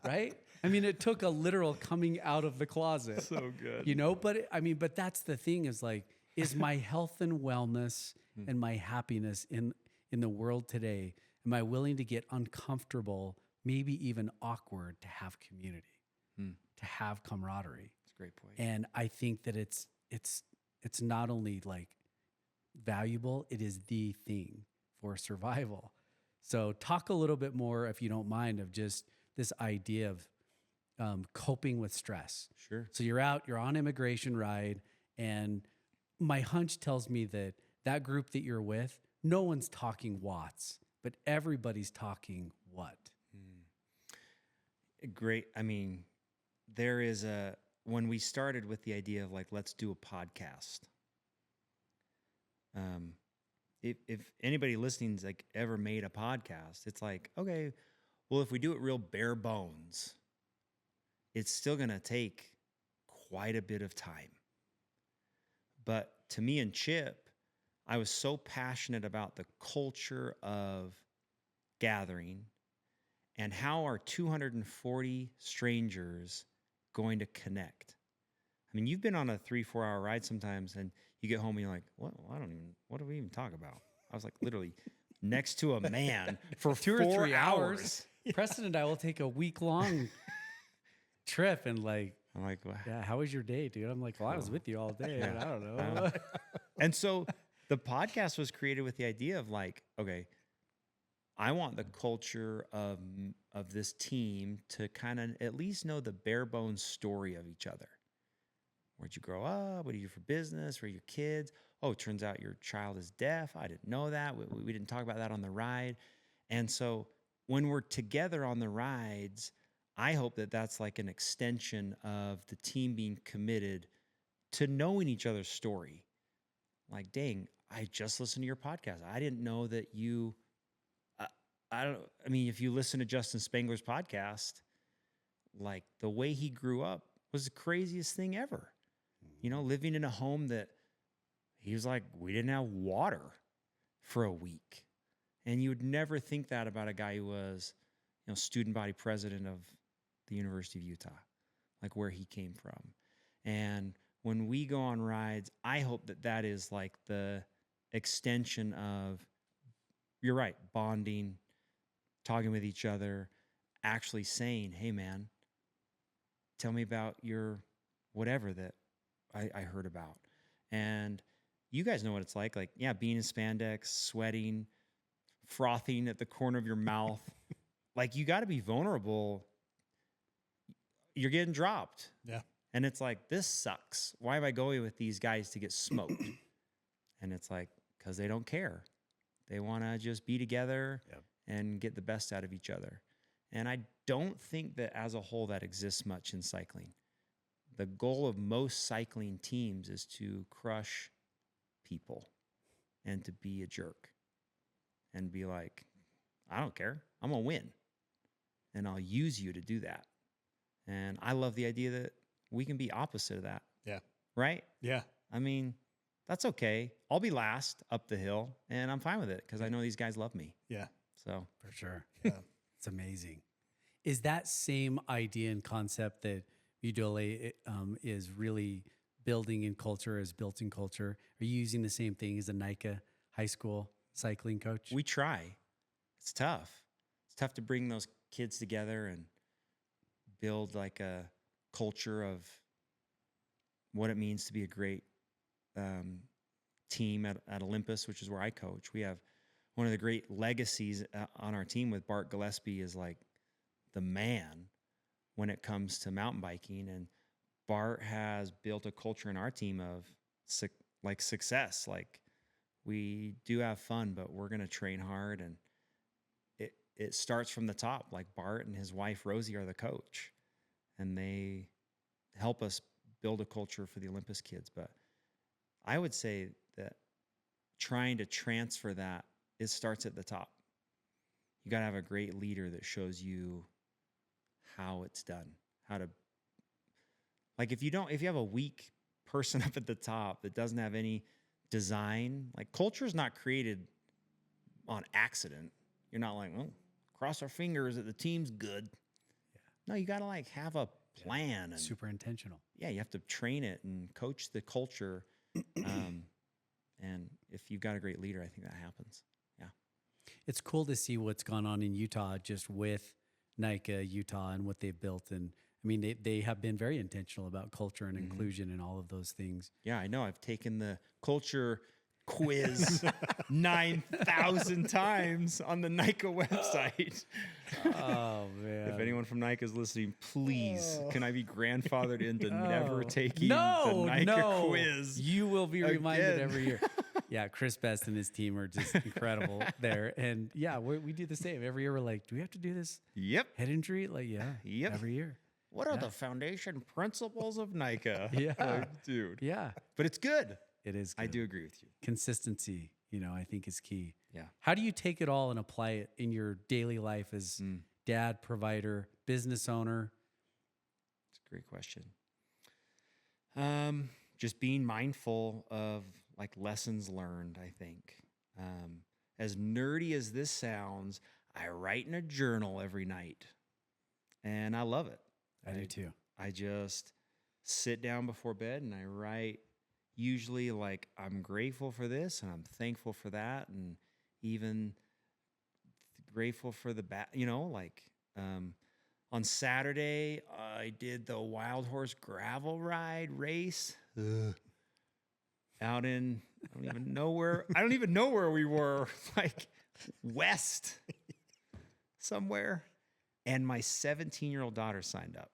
Right? I mean, it took a literal coming out of the closet. So good. But that's the thing is like, is my health and wellness and my happiness in the world today, am I willing to get uncomfortable, maybe even awkward to have community, to have camaraderie? That's a great point. And I think that it's not only like valuable, it is the thing for survival. So talk a little bit more, if you don't mind, of just this idea of coping with stress. Sure. So you're on immigration ride, and my hunch tells me that group that you're with, no one's talking watts, but everybody's talking what? Great. I mean, there is when we started with the idea of like, let's do a podcast. If anybody listening's like ever made a podcast, it's like, okay, well, if we do it real bare bones, it's still going to take quite a bit of time. But to me and Chip, I was so passionate about the culture of gathering and how are 240 strangers going to connect. I mean, you've been on a 3-4 hour ride sometimes, and you get home and you're like, what do we even talk about? I was like literally next to a man for 2 or 4 3 hours. Preston and I will take a week-long trip, and like, I'm like, what? yeah, how was your day, dude? I'm like, well, I was with you all day, and I don't know. And so the podcast was created with the idea of like, okay, I want the culture of this team to kind of at least know the bare bones story of each other. Where'd you grow up? What do you do for business? Where are your kids? Oh, it turns out your child is deaf. I didn't know that. We didn't talk about that on the ride. And so when we're together on the rides, I hope that that's like an extension of the team being committed to knowing each other's story. Like, dang, I just listened to your podcast. I didn't know that you... I mean, if you listen to Justin Spangler's podcast, like the way he grew up was the craziest thing ever. Living in a home that he was like, we didn't have water for a week. And you would never think that about a guy who was, student body president of the University of Utah, like where he came from. And when we go on rides, I hope that that is like the extension of you're right, bonding, talking with each other, actually saying, hey, man, tell me about your whatever that I heard about. And you guys know what it's like. Like, yeah, being in spandex, sweating, frothing at the corner of your mouth. Like, you got to be vulnerable. You're getting dropped. Yeah. And it's like, this sucks. Why am I going with these guys to get smoked? And it's like, because they don't care. They want to just be together and get the best out of each other. And I don't think that as a whole that exists much in cycling. The goal of most cycling teams is to crush people and to be a jerk and be like, I don't care. I'm going to win. And I'll use you to do that. And I love the idea that we can be opposite of that. Yeah. Right? Yeah. I mean, that's okay. I'll be last up the hill, and I'm fine with it because I know these guys love me. Yeah. So For sure. Yeah. It's amazing. Is that same idea and concept that Mi Duole is really building in culture, is built in culture? Are you using the same thing as a NICA high school cycling coach? we try. It's tough. It's tough to bring those kids together and build like a culture of what it means to be a great team at Olympus, which is where I coach. We have one of the great legacies on our team with Bart Gillespie is like the man when it comes to mountain biking. And Bart has built a culture in our team of success. Like, we do have fun, but we're going to train hard. And it starts from the top. Like, Bart and his wife, Rosie, are the coach. And they help us build a culture for the Olympus kids. But I would say that trying to transfer that, it starts at the top. You got to have a great leader that shows you how it's done, how to, like, if you have a weak person up at the top that doesn't have any design, like, culture is not created on accident. You're not like, oh, cross our fingers that the team's good. Yeah. No, you got to like have a plan. And super intentional. yeah, you have to train it and coach the culture. And if you've got a great leader, I think that happens. Yeah. It's cool to see what's gone on in Utah just with NICA Utah and what they've built. And I mean, they have been very intentional about culture and inclusion and all of those things. Yeah, I know. I've taken the culture quiz 9,000 times on the NICA website. Oh, man. If anyone from NICA is listening, please, can I be grandfathered into never taking No, the NICA no. quiz? You will be reminded again? every year. Yeah, Chris Best and his team are just incredible there. And yeah, we do the same. Every year we're like, do we have to do this Yep. head injury? Like, yeah, Yep. every year. What are the foundation principles of NICA? Yeah. Like, dude. Yeah, But it's good. it is good. I do agree with you. Consistency, I think is key. Yeah. How do you take it all and apply it in your daily life as dad, provider, business owner? It's a great question. Just being mindful of like lessons learned, I think. As nerdy as this sounds, I write in a journal every night and I love it. I do too. I just sit down before bed and I write usually like I'm grateful for this and I'm thankful for that and even grateful for the on Saturday I did the Wild Horse gravel ride race out in I don't even know where we were, like west somewhere. And my 17-year-old daughter signed up.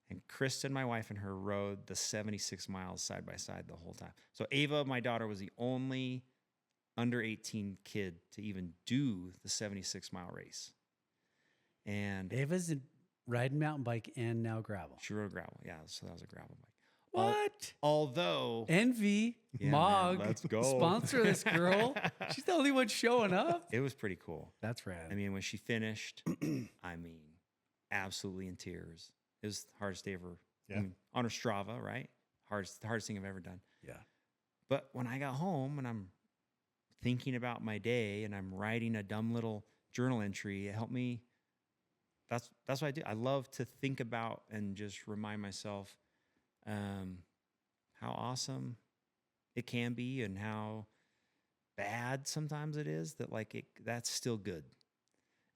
And Kristen, my wife, and her rode the 76 miles side by side the whole time. So Ava, my daughter, was the only under 18 kid to even do the 76-mile race. And Ava's riding mountain bike and now gravel. she rode gravel. Yeah, so that was a gravel bike. What? Although Envy, Yeah, Mog, man, let's go. sponsor this girl. She's the only one showing up. it was pretty cool. That's rad. I mean, when she finished, absolutely in tears. It was the hardest day ever. Yeah. On her Strava, right? The hardest thing I've ever done. Yeah. But when I got home and I'm thinking about my day and I'm writing a dumb little journal entry, it helped me. That's what I do. I love to think about and just remind myself how awesome it can be and how bad sometimes it is, that like that's still good.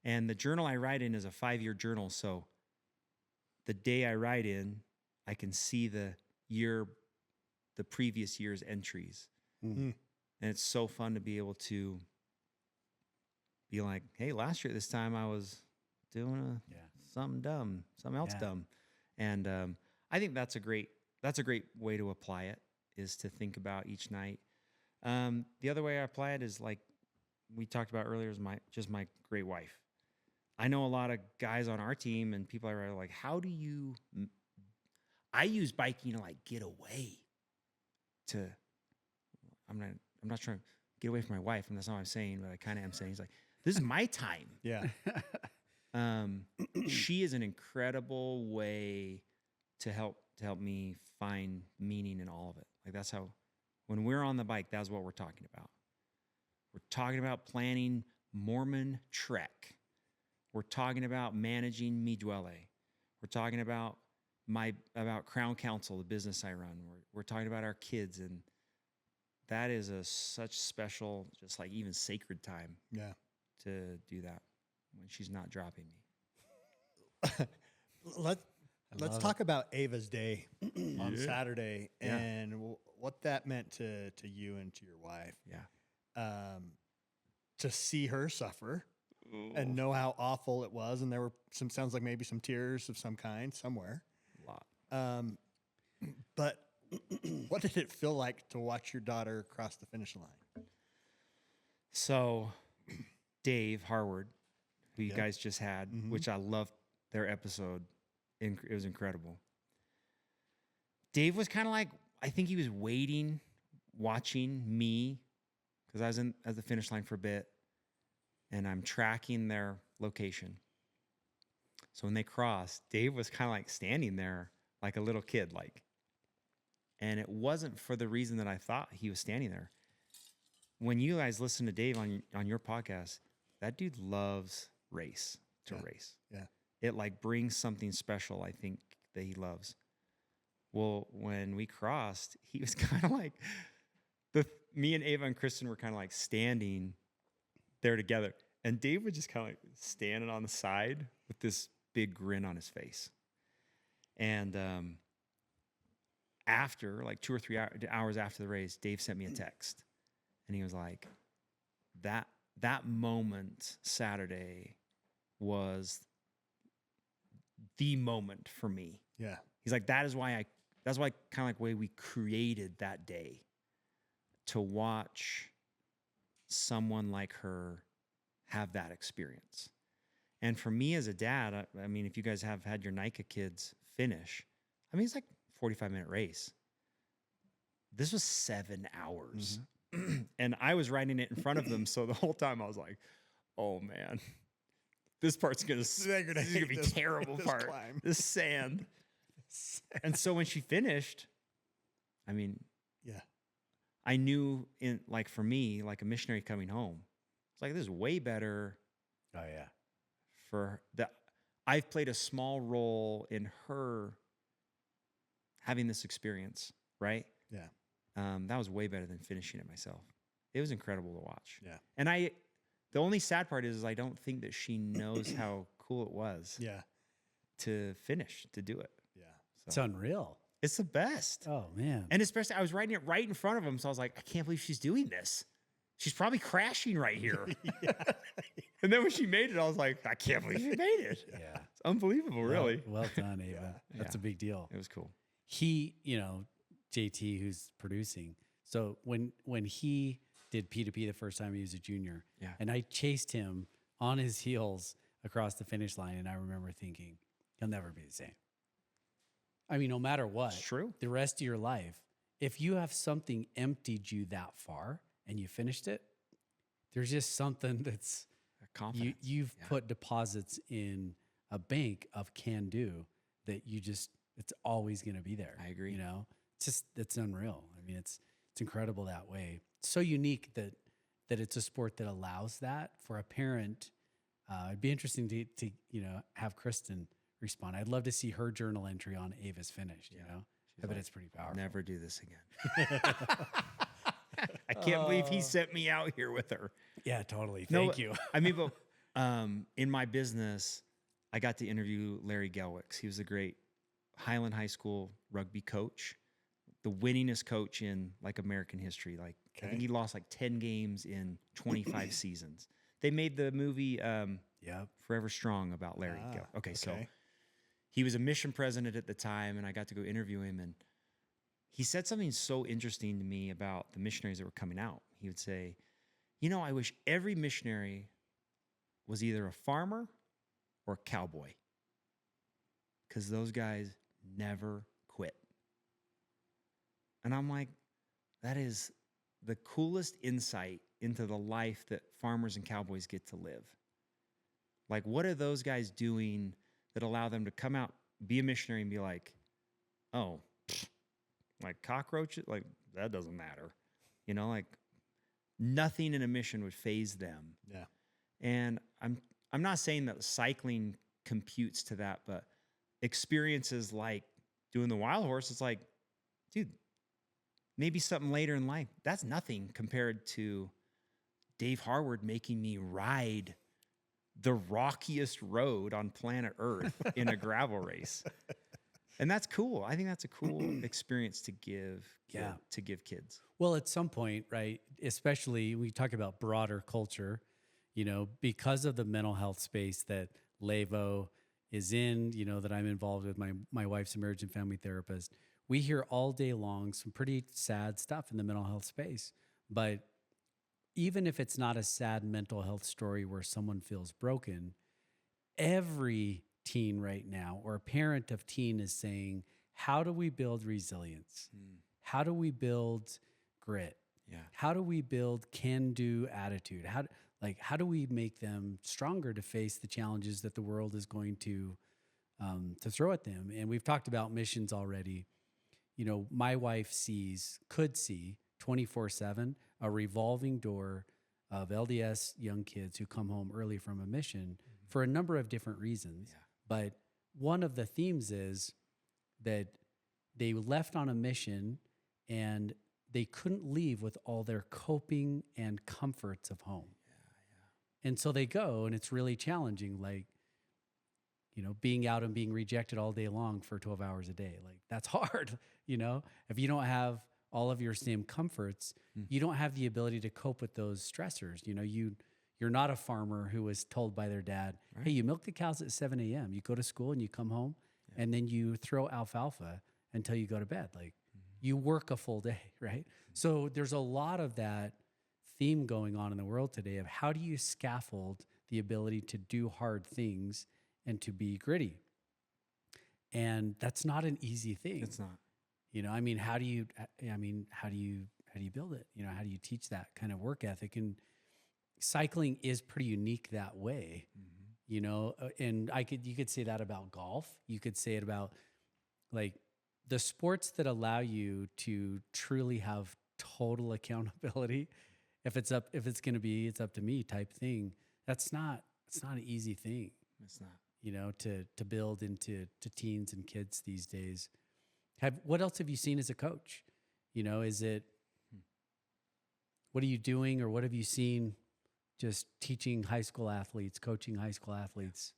And the journal I write in is a 5-year journal. So the day I write in, I can see the previous year's entries. Mhm. And it's so fun to be able to be like, hey, last year at this time I was doing something else Yeah. dumb. And I think that's a great way to apply it, is to think about each night. The other way I apply it is like we talked about earlier, is my great wife. I know a lot of guys on our team and people are like, how do you, I use biking to like get away to, I'm not trying to get away from my wife, and that's not what I'm saying, but I kind of am saying, he's like, this is my time. Yeah. She is an incredible way to help me find meaning in all of it. Like that's how, when we're on the bike, that's what we're talking about. We're talking about planning Mormon trek. We're talking about managing Mi Duole. We're talking about Crown Council, the business I run. We're talking about our kids, and that is such special, just like even sacred time. Yeah. To do that when she's not dropping me. Let's talk about Ava's day on Saturday Yeah. and what that meant to you and to your wife. Yeah. To see her suffer and know how awful it was, and there were sounds like maybe some tears of some kind somewhere. A lot. But what did it feel like to watch your daughter cross the finish line? So Dave Harward, who you guys just had, which I loved their episode. It was incredible. Dave was kind of like, I think he was waiting, watching me, because I was at the finish line for a bit, and I'm tracking their location. So when they crossed, Dave was kind of like standing there like a little kid, like. And it wasn't for the reason that I thought he was standing there. When you guys listen to Dave on your podcast, that dude loves race. Yeah. It like brings something special, I think, that he loves. Well, when we crossed, he was kind of like, me and Ava and Kristen were kind of like standing there together. And Dave was just kind of like standing on the side with this big grin on his face. And after like 2 or 3 hours after the race, Dave sent me a text. And he was like, that moment Saturday was the moment for me. Yeah. He's like, that's why kind of like way we created that day, to watch someone like her have that experience. And for me as a dad, I mean, if you guys have had your Nika kids finish, I mean, it's like 45-minute race. This was 7 hours. And I was riding it in front of them. So the whole time I was like, oh man, this part's this is gonna be terrible part. Climb. This sand. And so when she finished, I mean, Yeah. I knew for me, like a missionary coming home, it's like, this is way better. Oh yeah. For that, I've played a small role in her having this experience, right? Yeah. That was way better than finishing it myself. It was incredible to watch. Yeah. And the only sad part is I don't think that she knows how cool it was Yeah. to finish, to do it. Yeah. It's unreal. It's the best. Oh man. And especially, I was riding it right in front of him, so I was like, I can't believe she's doing this. She's probably crashing right here. And then when she made it, I was like, I can't believe she made it. Yeah. It's unbelievable, really. Well done, Ava. That's a big deal. It was cool. He, JT, who's producing. So when he did P2P the first time he was a junior, Yeah. and I chased him on his heels across the finish line, and I remember thinking, he'll never be the same. I mean, no matter what, It's true. the rest of your life, if you have something emptied you that far and you finished it, there's just something that's Confidence. you've put deposits in a bank of can do that it's always going to be there. I agree. It's unreal. I mean, it's incredible that way. It's so unique that it's a sport that allows that for a parent. It'd be interesting to have Kristen respond. I'd love to see her journal entry on Ava's finish. I bet it's pretty powerful. Never do this again. I can't believe he sent me out here with her. Yeah, totally. No, Thank you. I mean, but in my business, I got to interview Larry Gelwicks. He was a great Highland High School rugby coach, the winningest coach in like American history. Like I think he lost like 10 games in 25 seasons. They made the movie Forever Strong about Larry. Okay, so he was a mission president at the time, and I got to go interview him, and he said something so interesting to me about the missionaries that were coming out. He would say, you know, I wish every missionary was either a farmer or a cowboy, because those guys never quit. And I'm like, that is the coolest insight into the life that farmers and cowboys get to live. Like, what are those guys doing that allow them to come out, be a missionary, and be like, oh, like cockroaches, like that doesn't matter. You know, like nothing in a mission would faze them. Yeah. And I'm not saying that cycling computes to that, but experiences like doing the wild horse, it's like, dude, maybe something later in life, that's nothing compared to Dave Harward making me ride the rockiest road on planet Earth in a gravel race. And that's cool. I think that's a cool experience to give kids. Well, at some point, right, especially we talk about broader culture, you know, because of the mental health space that Levo is in, you know, that I'm involved with, my wife's a marriage and family therapist. We hear all day long some pretty sad stuff in the mental health space. But even if it's not a sad mental health story where someone feels broken, every teen right now or a parent of teen is saying, how do we build resilience? How do we build grit? Yeah. How do we build can-do attitude? How do we make them stronger to face the challenges that the world is going to throw at them? And we've talked about missions already. You know, my wife could see 24/7 a revolving door of LDS young kids who come home early from a mission for a number of different reasons. Yeah. But one of the themes is that they left on a mission and they couldn't leave with all their coping and comforts of home. And so they go, and it's really challenging, like, you know, being out and being rejected all day long for 12 hours a day. Like, that's hard, you know? If you don't have all of your same comforts, you don't have the ability to cope with those stressors. You know, you're not a farmer who was told by their dad, hey, you milk the cows at 7 a.m. You go to school and you come home, and then you throw alfalfa until you go to bed. Like, you work a full day, right? So there's a lot of that theme going on in the world today of how do you scaffold the ability to do hard things and to be gritty. And that's not an easy thing. It's not. You know, I mean, how do you build it? You know, how do you teach that kind of work ethic? And cycling is pretty unique that way, you know, and you could say that about golf. You could say it about like the sports that allow you to truly have total accountability. If it's up to me type thing. It's not an easy thing. It's not. You know, to build into teens and kids these days. What else have you seen as a coach? You know, what are you doing, or what have you seen just teaching high school athletes, coaching high school athletes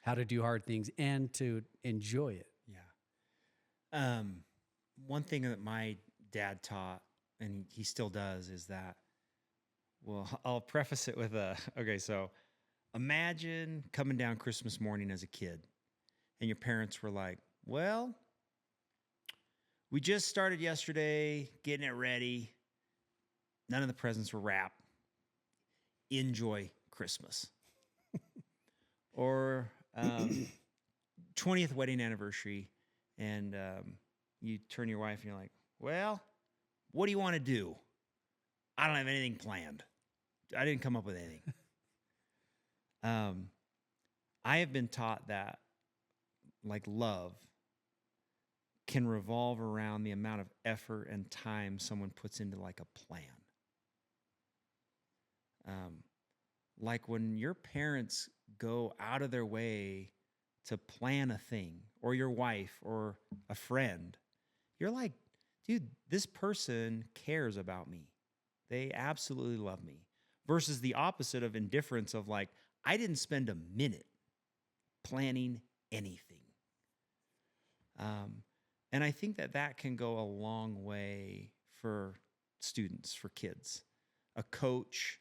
how to do hard things and to enjoy it? Yeah. One thing that my dad taught, and he still does, is that, well, I'll preface it with okay, so imagine coming down Christmas morning as a kid and your parents were like, well, we just started yesterday getting it ready. None of the presents were wrapped. Enjoy Christmas. Or 20th wedding anniversary, and you turn to your wife and you're like, well, what do you want to do? I don't have anything planned. I didn't come up with anything. I have been taught that, like, love can revolve around the amount of effort and time someone puts into like a plan. Like when your parents go out of their way to plan a thing, or your wife or a friend, you're like, dude, this person cares about me. They absolutely love me. Versus the opposite of indifference of like, I didn't spend a minute planning anything. And I think that can go a long way for students, for kids. A coach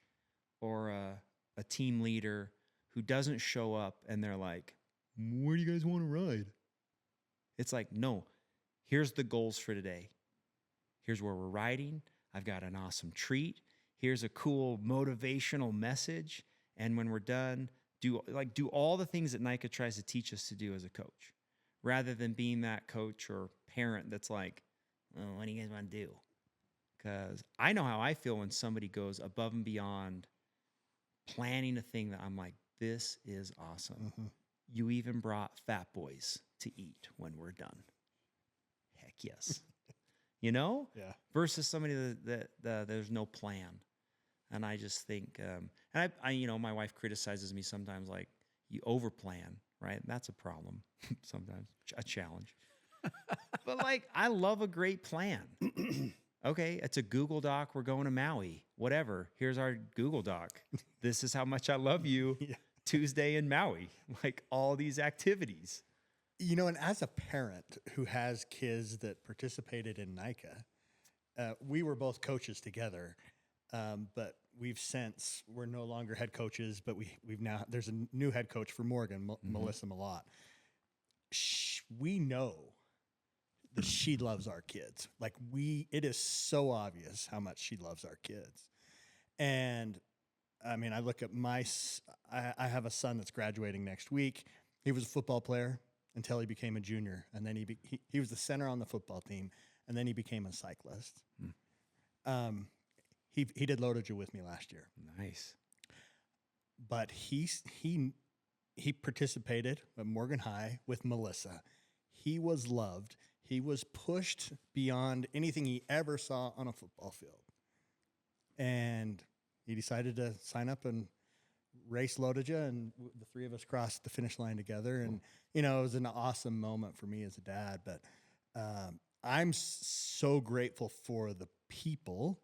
or a team leader who doesn't show up and they're like, where do you guys want to ride? It's like, no, here's the goals for today. Here's where we're riding. I've got an awesome treat. Here's a cool motivational message. And when we're done, do all the things that NICA tries to teach us to do as a coach, rather than being that coach or parent that's like, oh, what do you guys want to do? Because I know how I feel when somebody goes above and beyond planning a thing that I'm like, this is awesome. Mm-hmm. You even brought fat boys to eat when we're done. Heck yes. You know? Yeah. Versus somebody that there's no plan. And I just think, and I you know, my wife criticizes me sometimes, like, you overplan, right? That's a problem sometimes, a challenge. But like, I love a great plan. Okay, it's a Google Doc. We're going to Maui. Whatever. Here's our Google Doc. This is how much I love you. Yeah. Tuesday in Maui. Like all these activities. You know, and as a parent who has kids that participated in NICA, we were both coaches together, but we're no longer head coaches, but we've now, there's a new head coach for Morgan, Melissa Malott. We know that she loves our kids. Like it is so obvious how much she loves our kids. And I mean, I look at I have a son that's graduating next week. He was a football player until he became a junior. And then he was the center on the football team. And then he became a cyclist. He did Lodoja with me last year. Nice. But he participated at Morgan High with Melissa. He was loved. He was pushed beyond anything he ever saw on a football field. And he decided to sign up and race Lodoja, and the three of us crossed the finish line together. And, you know, it was an awesome moment for me as a dad. But I'm so grateful for the people,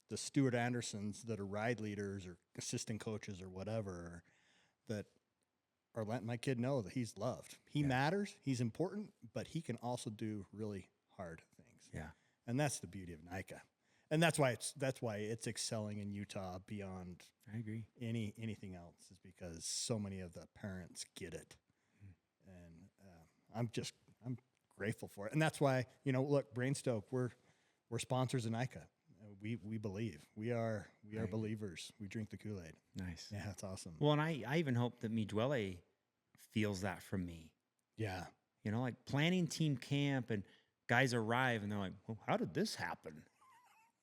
the Stuart Andersons that are ride leaders or assistant coaches or whatever, that are letting my kid know that he's loved. He matters. He's important, but he can also do really hard things. Yeah. And that's the beauty of NICA. And that's why it's excelling in Utah beyond I agree. anything else, is because so many of the parents get it. And I'm grateful for it. And that's why, you know, look, Brainstoke, we're sponsors of NICA. We believe. We are believers. We drink the Kool-Aid. Nice. Yeah, that's awesome. Well, and I even hope that Mi Duole feels that from me. Yeah. You know, like planning team camp and guys arrive and they're like, well, how did this happen?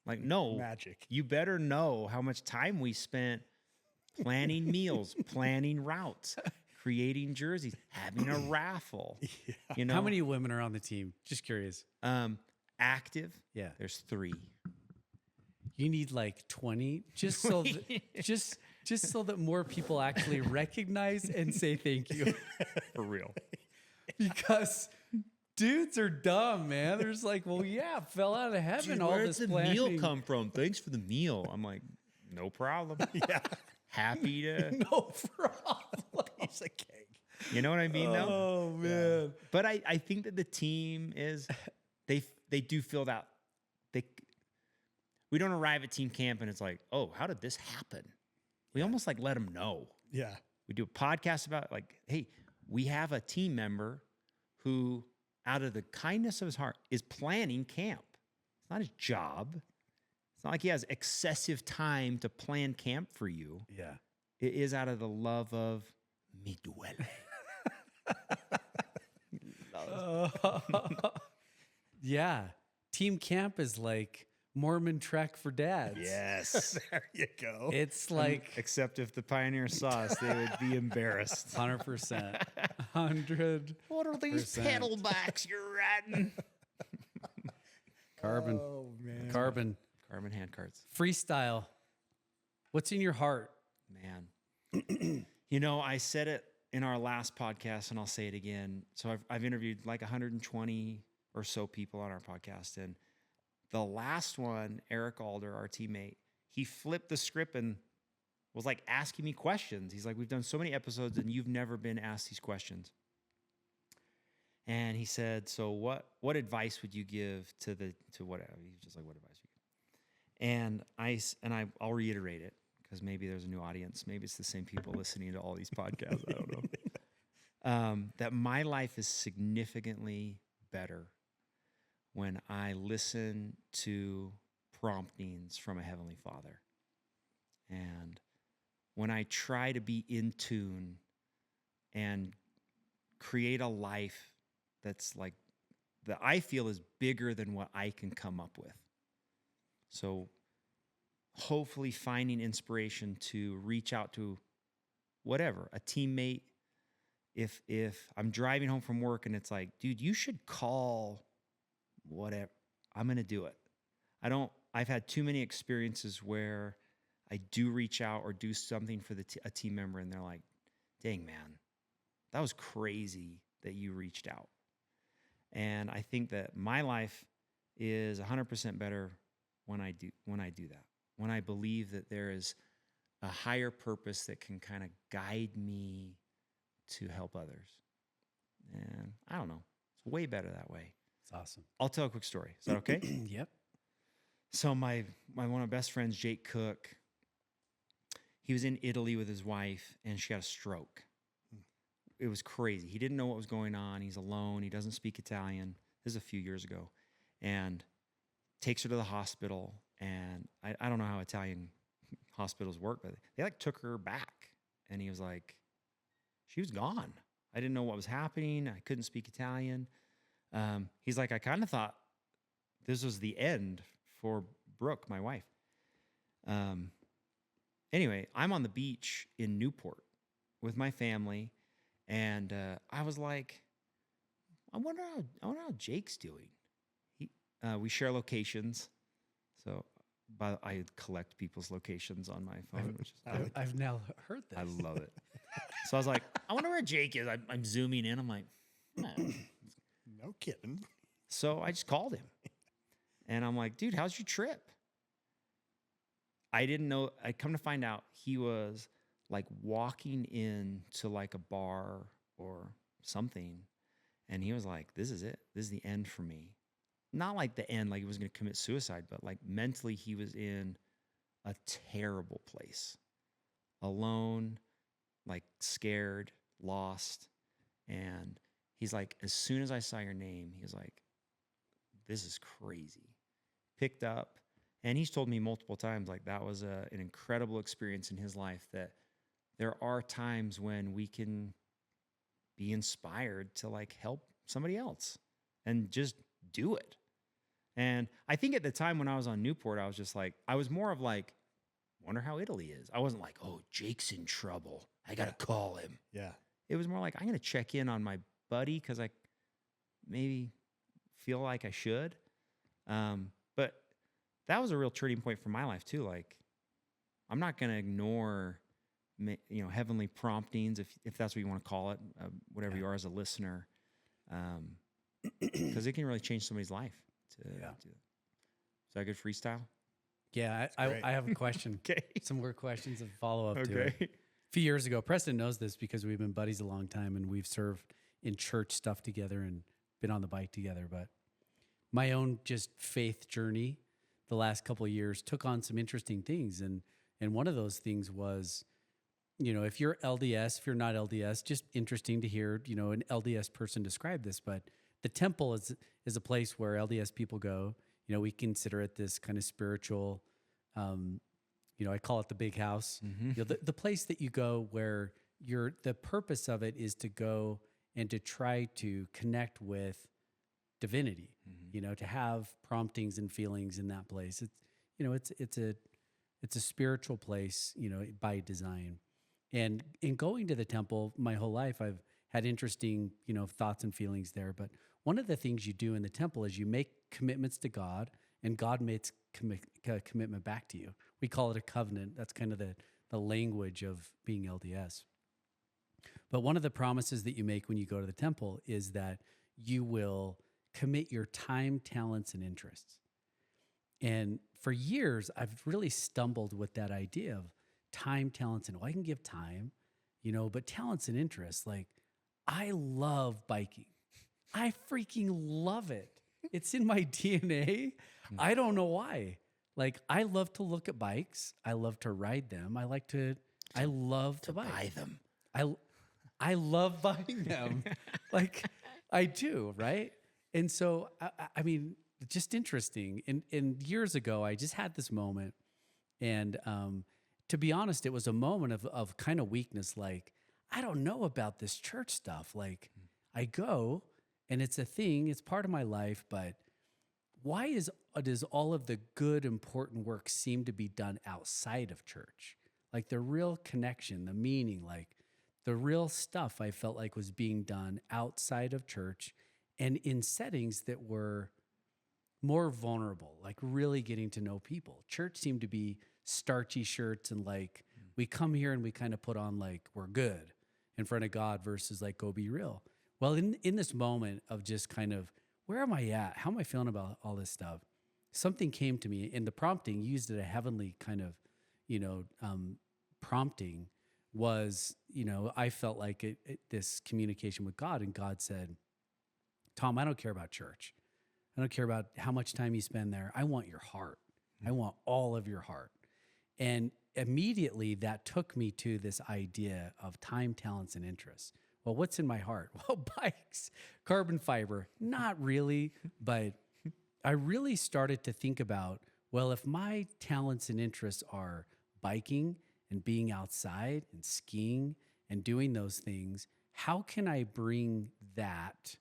Like, no. Magic. You better know how much time we spent planning meals, planning routes, creating jerseys, having a raffle. Yeah. You know? How many women are on the team? Just curious. Active? Yeah. There's 3. You need like 20 just so just so that more people actually recognize and say thank you. For real. Because dudes are dumb, man. There's like, well, yeah, fell out of heaven. Dude, all where this did the planning. meal come from? Thanks for the meal. I'm like, no problem. Yeah. Happy to. No problem. Piece of cake. You know what I mean, though? Oh man. But I think that the team is, they do feel that we don't arrive at team camp and it's like, oh, how did this happen? We almost like let them know. Yeah. We do a podcast about it, like, hey, we have a team member who, out of the kindness of his heart, is planning camp. It's not his job. It's not like he has excessive time to plan camp for you. Yeah. It is out of the love of Mi Duole. Yeah. Team camp is like Mormon trek for dads. Yes. There you go. It's like Except if the Pioneers saw us, they would be embarrassed. 100%. 100. What are these pedal bikes you're riding? Carbon. Oh, man. Carbon. Carbon hand carts. Freestyle. What's in your heart? Man. You know, I said it in our last podcast and I'll say it again. So I've interviewed like 120 or so people on our podcast, and the last one, Eric Alder, our teammate, he flipped the script and was like asking me questions. He's like, we've done so many episodes and you've never been asked these questions. And he said, so what advice would you give to whatever? He's just like, what advice would you give? And I'll reiterate it because maybe there's a new audience. Maybe it's the same people listening to all these podcasts. I don't know. That my life is significantly better when I listen to promptings from a Heavenly Father. And when I try to be in tune and create a life that's like, that I feel is bigger than what I can come up with. So hopefully finding inspiration to reach out to whatever, a teammate. If I'm driving home from work and it's like, dude, you should call whatever, I'm going to do it. I've had too many experiences where I do reach out or do something for a team member and they're like, dang, man, that was crazy that you reached out. And I think that my life is 100% better when I do that. When I believe that there is a higher purpose that can kind of guide me to help others. And I don't know. It's way better that way. It's awesome. I'll tell a quick story. Is that okay? Yep. So my one of my best friends, Jake Cook, he was in Italy with his wife and she had a stroke. It was crazy. He didn't know what was going on. He's alone. He doesn't speak Italian. This is a few years ago. And takes her to the hospital. And I don't know how Italian hospitals work, but they like took her back. And he was like, she was gone. I didn't know what was happening. I couldn't speak Italian. He's like, I kind of thought this was the end for Brooke, my wife. Anyway, I'm on the beach in Newport with my family. And I was like, I wonder how Jake's doing. We share locations, so I collect people's locations on my phone. I've now heard this. I love it. So I was like, I wonder where Jake is. I'm zooming in. I'm like, No kidding. So I just called him, and I'm like, dude, how's your trip? I didn't know. I come to find out he was like walking into like a bar or something. And he was like, this is it. This is the end for me. Not like the end, like he was going to commit suicide, but like mentally he was in a terrible place. Alone, like scared, lost. And he's like, as soon as I saw your name, he was like, this is crazy. Picked up. And he's told me multiple times, like that was an incredible experience in his life, that there are times when we can be inspired to like help somebody else and just do it. And I think at the time when I was on Newport, I was just like, I was more of like, wonder how Italy is. I wasn't like, oh, Jake's in trouble. I got to call him. Yeah. It was more like, I'm going to check in on my buddy because I maybe feel like I should. But that was a real turning point for my life too. Like, I'm not going to ignore heavenly promptings, if that's what you want to call it, whatever you are as a listener, because it can really change somebody's life to do that. Is that a good freestyle? Yeah, I have a question. Okay. Some more questions and follow up to it. A few years ago, Preston knows this because we've been buddies a long time and we've served in church stuff together and been on the bike together. But my own just faith journey the last couple of years took on some interesting things. And one of those things was, if you're LDS, if you're not LDS, just interesting to hear, an LDS person describe this. But the temple is a place where LDS people go. We consider it this kind of spiritual, I call it the big house. Mm-hmm. The place that you go where the purpose of it is to go and to try to connect with divinity, to have promptings and feelings in that place. It's a spiritual place, by design. And in going to the temple my whole life, I've had interesting, thoughts and feelings there. But one of the things you do in the temple is you make commitments to God, and God makes commitment back to you. We call it a covenant. That's kind of the language of being LDS. But one of the promises that you make when you go to the temple is that you will commit your time, talents, and interests. And for years, I've really stumbled with that idea of time, talents, and I can give time, but talents and interests. Like, I love biking. I freaking love it. It's in my DNA. I don't know why. Like, I love to look at bikes. I love to ride them. I love to bike. Buy them. I love buying them. Like, I do, right? And so, I mean, just interesting. And years ago, I just had this moment. And to be honest, it was a moment of kind of weakness. Like, I don't know about this church stuff. Like, I go, and it's a thing. It's part of my life. But why does all of the good, important work seem to be done outside of church? Like, the real connection, the meaning, like the real stuff I felt like was being done outside of church and in settings that were more vulnerable, like really getting to know people. Church seemed to be starchy shirts and like, we come here and we kind of put on like, we're good in front of God versus like, go be real. Well, in this moment of just kind of, where am I at? How am I feeling about all this stuff? Something came to me, and the prompting, used it a heavenly kind of, prompting was, I felt like this communication with God, and God said, Tom, I don't care about church. I don't care about how much time you spend there. I want your heart. I want all of your heart. And immediately that took me to this idea of time, talents, and interests. Well, what's in my heart? Well, bikes, carbon fiber, not really, but I really started to think about, well, if my talents and interests are biking and being outside and skiing and doing those things, how can I bring that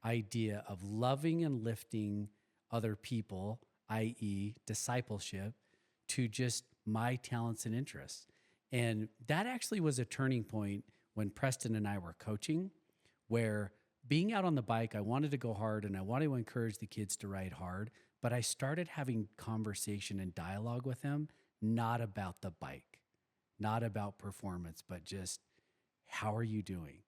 idea of loving and lifting other people, i.e. discipleship, to just my talents and interests? And that actually was a turning point when Preston and I were coaching, where being out on the bike, I wanted to go hard and I wanted to encourage the kids to ride hard, but I started having conversation and dialogue with them, not about the bike, not about performance, but just, how are you doing?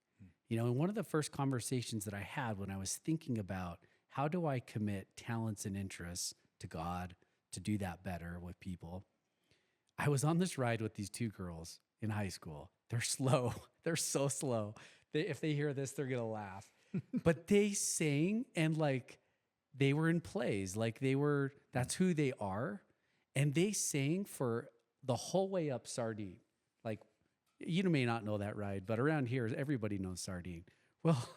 And one of the first conversations that I had when I was thinking about how do I commit talents and interests to God to do that better with people, I was on this ride with these two girls in high school. They're slow. They're so slow. If they hear this, they're going to laugh. But they sang, and like they were in plays, like that's who they are. And they sang for the whole way up Sardine. Like, you may not know that ride, but around here, everybody knows Sardine. Well,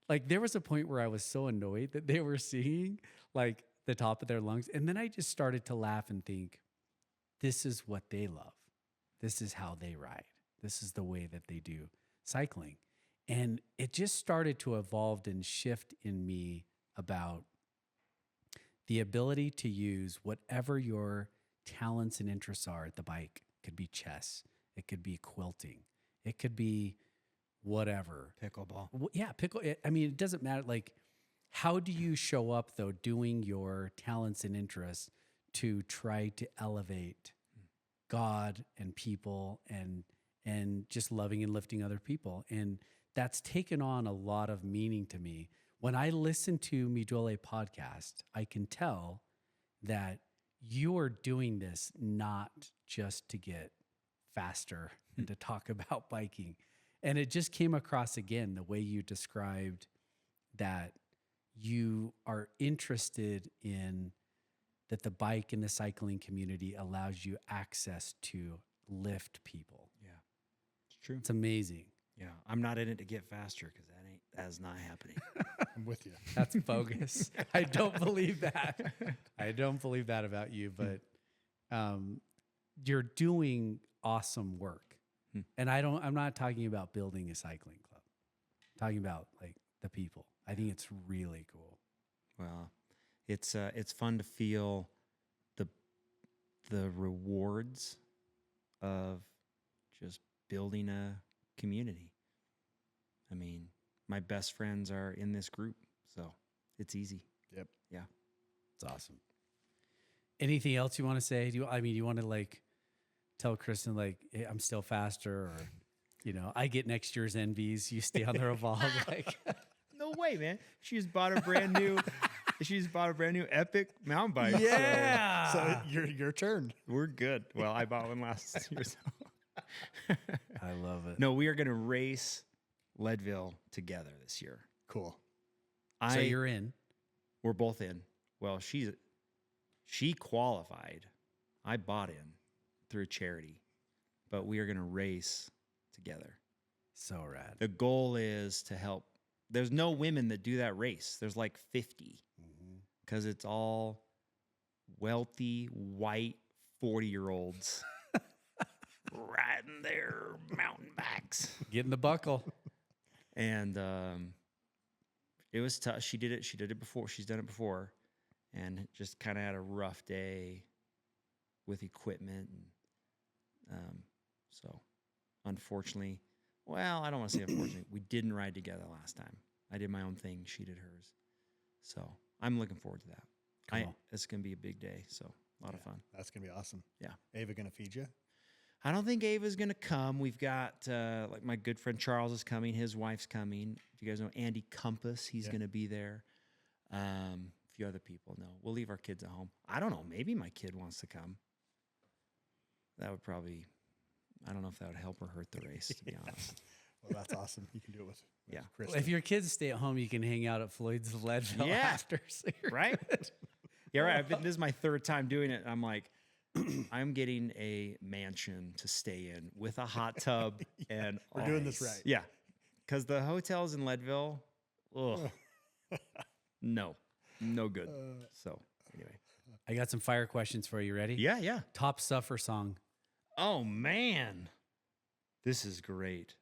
like there was a point where I was so annoyed that they were singing like the top of their lungs. And then I just started to laugh and think, this is what they love. This is how they ride. This is the way that they do cycling. And it just started to evolve and shift in me about the ability to use whatever your talents and interests are at the bike. It could be chess. It could be quilting. It could be whatever. Pickleball. Yeah, I mean, it doesn't matter. Like, how do you show up, though, doing your talents and interests to try to elevate God and people and just loving and lifting other people? And that's taken on a lot of meaning to me. When I listen to Mi Duole podcast, I can tell that you are doing this not just to get faster and to talk about biking. And it just came across again, the way you described that you are interested in that the bike and the cycling community allows you access to lift people. Yeah, it's true. It's amazing. Yeah, I'm not in it to get faster because that's not happening. I'm with you. That's bogus. I don't believe that. I don't believe that about you, but you're doing awesome work. And I'm not talking about building a cycling club. I'm talking about like the people. I think it's really cool. Well, it's fun to feel the rewards of just building a community. I mean, my best friends are in this group, so it's easy. Yep. Yeah. It's awesome. Anything else you want to say? Do you want to like tell Kristen like, hey, I'm still faster, or I get next year's NVs, you stay on the Revolve? Like, no way, man. She just bought a brand new She just bought a brand new Epic mountain bike. Yeah. So your turn. We're good. Well, I bought one last year. So. I love it. No, we are going to race Leadville together this year. Cool. So you're in. We're both in. Well, she qualified. I bought in through a charity, but we are going to race together. So rad. The goal is to help. There's no women that do that race. There's like 50 because it's all wealthy, white, 40-year-olds riding their mountain bikes. Getting the buckle. And it was tough. She did it before. She's done it before. And just kind of had a rough day with equipment. And so, unfortunately, well, I don't want to say unfortunately, we didn't ride together last time. I did my own thing. She did hers. So I'm looking forward to that. Cool. It's going to be a big day. So a lot of fun. That's gonna be awesome. Yeah. Ava gonna feed you? I don't think Ava's going to come. We've got, like, my good friend Charles is coming. His wife's coming. If you guys know Andy Compass, he's going to be there. A few other people. No, we'll leave our kids at home. I don't know. Maybe my kid wants to come. That would probably, I don't know if that would help or hurt the race, to be honest. Well, that's awesome. You can do it with Yeah. Chris. Well, if your kids stay at home, you can hang out at Floyd's Leadville Yeah. after. So you're Right? good. Yeah, right. This is my third time doing it. I'm like, I'm getting a mansion to stay in with a hot tub and We're doing this right. Yeah, because the hotels in Leadville, ugh, no good. So anyway, I got some fire questions for you. Ready? yeah. Top suffer song. Oh man, this is great.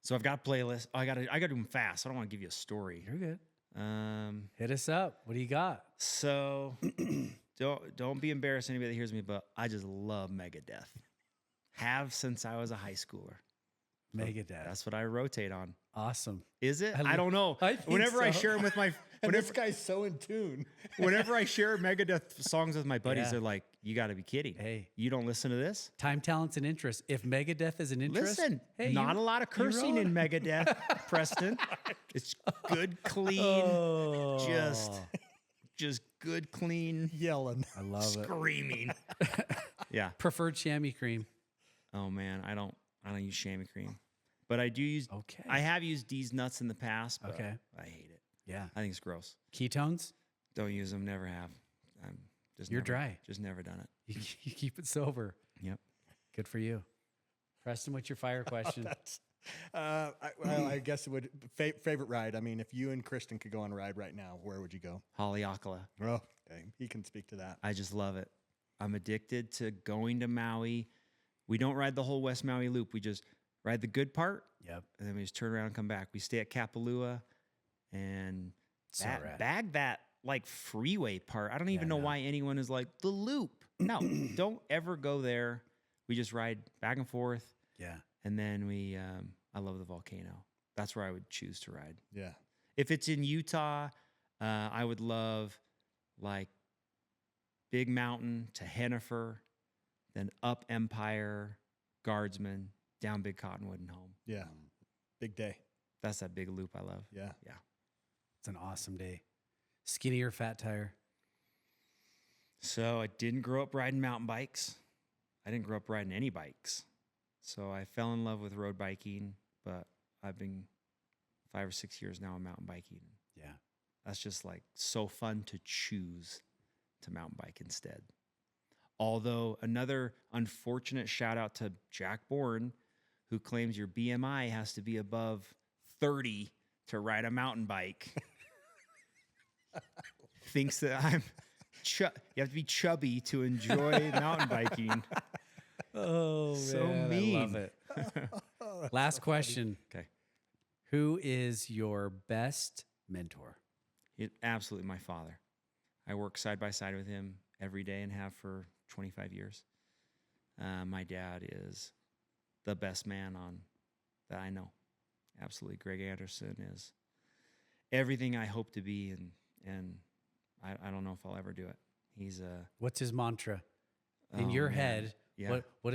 So I've got a playlist. Oh, I got to do them fast. I don't want to give you a story. You're good. Um, Hit us up. What do you got? So don't be embarrassed anybody that hears me, but I just love Megadeth. Have since I was a high schooler. Megadeth. That's what I rotate on. Awesome. Is it? I I don't know. I think Whenever I so. share them with my And this guy's so in tune. whenever I share Megadeth songs with my buddies, Yeah. they're like, "You got to be kidding! Hey. You don't listen to this? Time, talents, and interests. If Megadeth is an interest, Listen, hey, not you- a lot of you cursing roll in it. Megadeth, Preston. It's good, clean, Oh, just good, clean Yelling. I love it. screaming. Yeah. Preferred chamois cream. Oh man, I don't use chamois cream, but I do use. Okay. I have used D's nuts in the past. But Okay. I hate it. Yeah. I think it's gross. Ketones. Don't use them. Never have. I'm just. You're never- dry. Just never done it. You keep it sober. Yep. Good for you. Preston, what's your fire question? That's, I guess it would favorite ride. I mean, if you and Kristen could go on a ride right now, where would you go? Haleakala. Oh, okay. He can speak to that. I just love it. I'm addicted to going to Maui. We don't ride the whole West Maui loop. We just ride the good part, Yep. and then we just turn around and come back. We stay at Kapalua and So rad. bag that like freeway part. I don't even know no. why anyone is like the loop. No, don't ever go there. We just ride back and forth, Yeah. and then we. I love the volcano. That's where I would choose to ride. Yeah. If it's in Utah, I would love like Big Mountain to Hennifer, then up Empire, Guardsman, down Big Cottonwood and home. Yeah. Big day. That's that big loop I love. Yeah. It's an awesome day. Skinny or fat tire? So I didn't grow up riding mountain bikes. I didn't grow up riding any bikes. So I fell in love with road biking, but I've been 5 or 6 years now on mountain biking. Yeah. That's just like so fun to choose to mountain bike instead. Although another unfortunate shout out to Jack Bourne, who claims your BMI has to be above 30 to ride a mountain bike. Thinks that I'm you have to be chubby to enjoy mountain biking. Oh, So man, mean. I love it. Last question. Okay. Who is your best mentor? Absolutely my father. I work side by side with him every day and have for 25 years. My dad is the best man on that I know. Absolutely. Greg Anderson is everything I hope to be, and I don't know if I'll ever do it. He's What's his mantra? In oh, your man. head, Yeah. what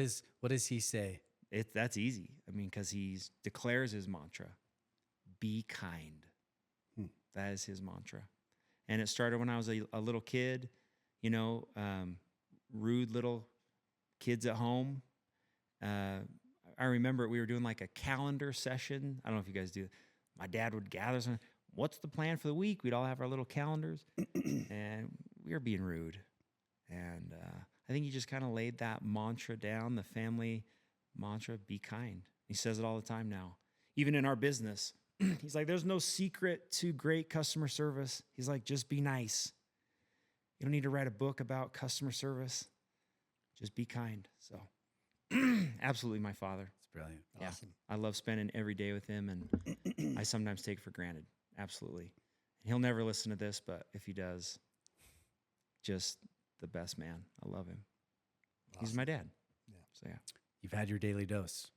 does he say? That's easy. I mean, because he declares his mantra: be kind. That is his mantra. And it started when I was a little kid, rude little kids at home. I remember we were doing like a calendar session. I don't know if you guys do. My dad would gather us. What's the plan for the week? We'd all have our little calendars, and we were being rude. And I think he just kind of laid that mantra down, the family mantra, be kind. He says it all the time now. Even in our business, he's like, there's no secret to great customer service. He's like, just be nice. You don't need to write a book about customer service. Just be kind. So absolutely my father. It's brilliant. Yeah. Awesome. I love spending every day with him, and I sometimes take it for granted. Absolutely. He'll never listen to this, but if he does, just the best man. I love him. He's my dad. Yeah. So yeah. You've had your daily dose.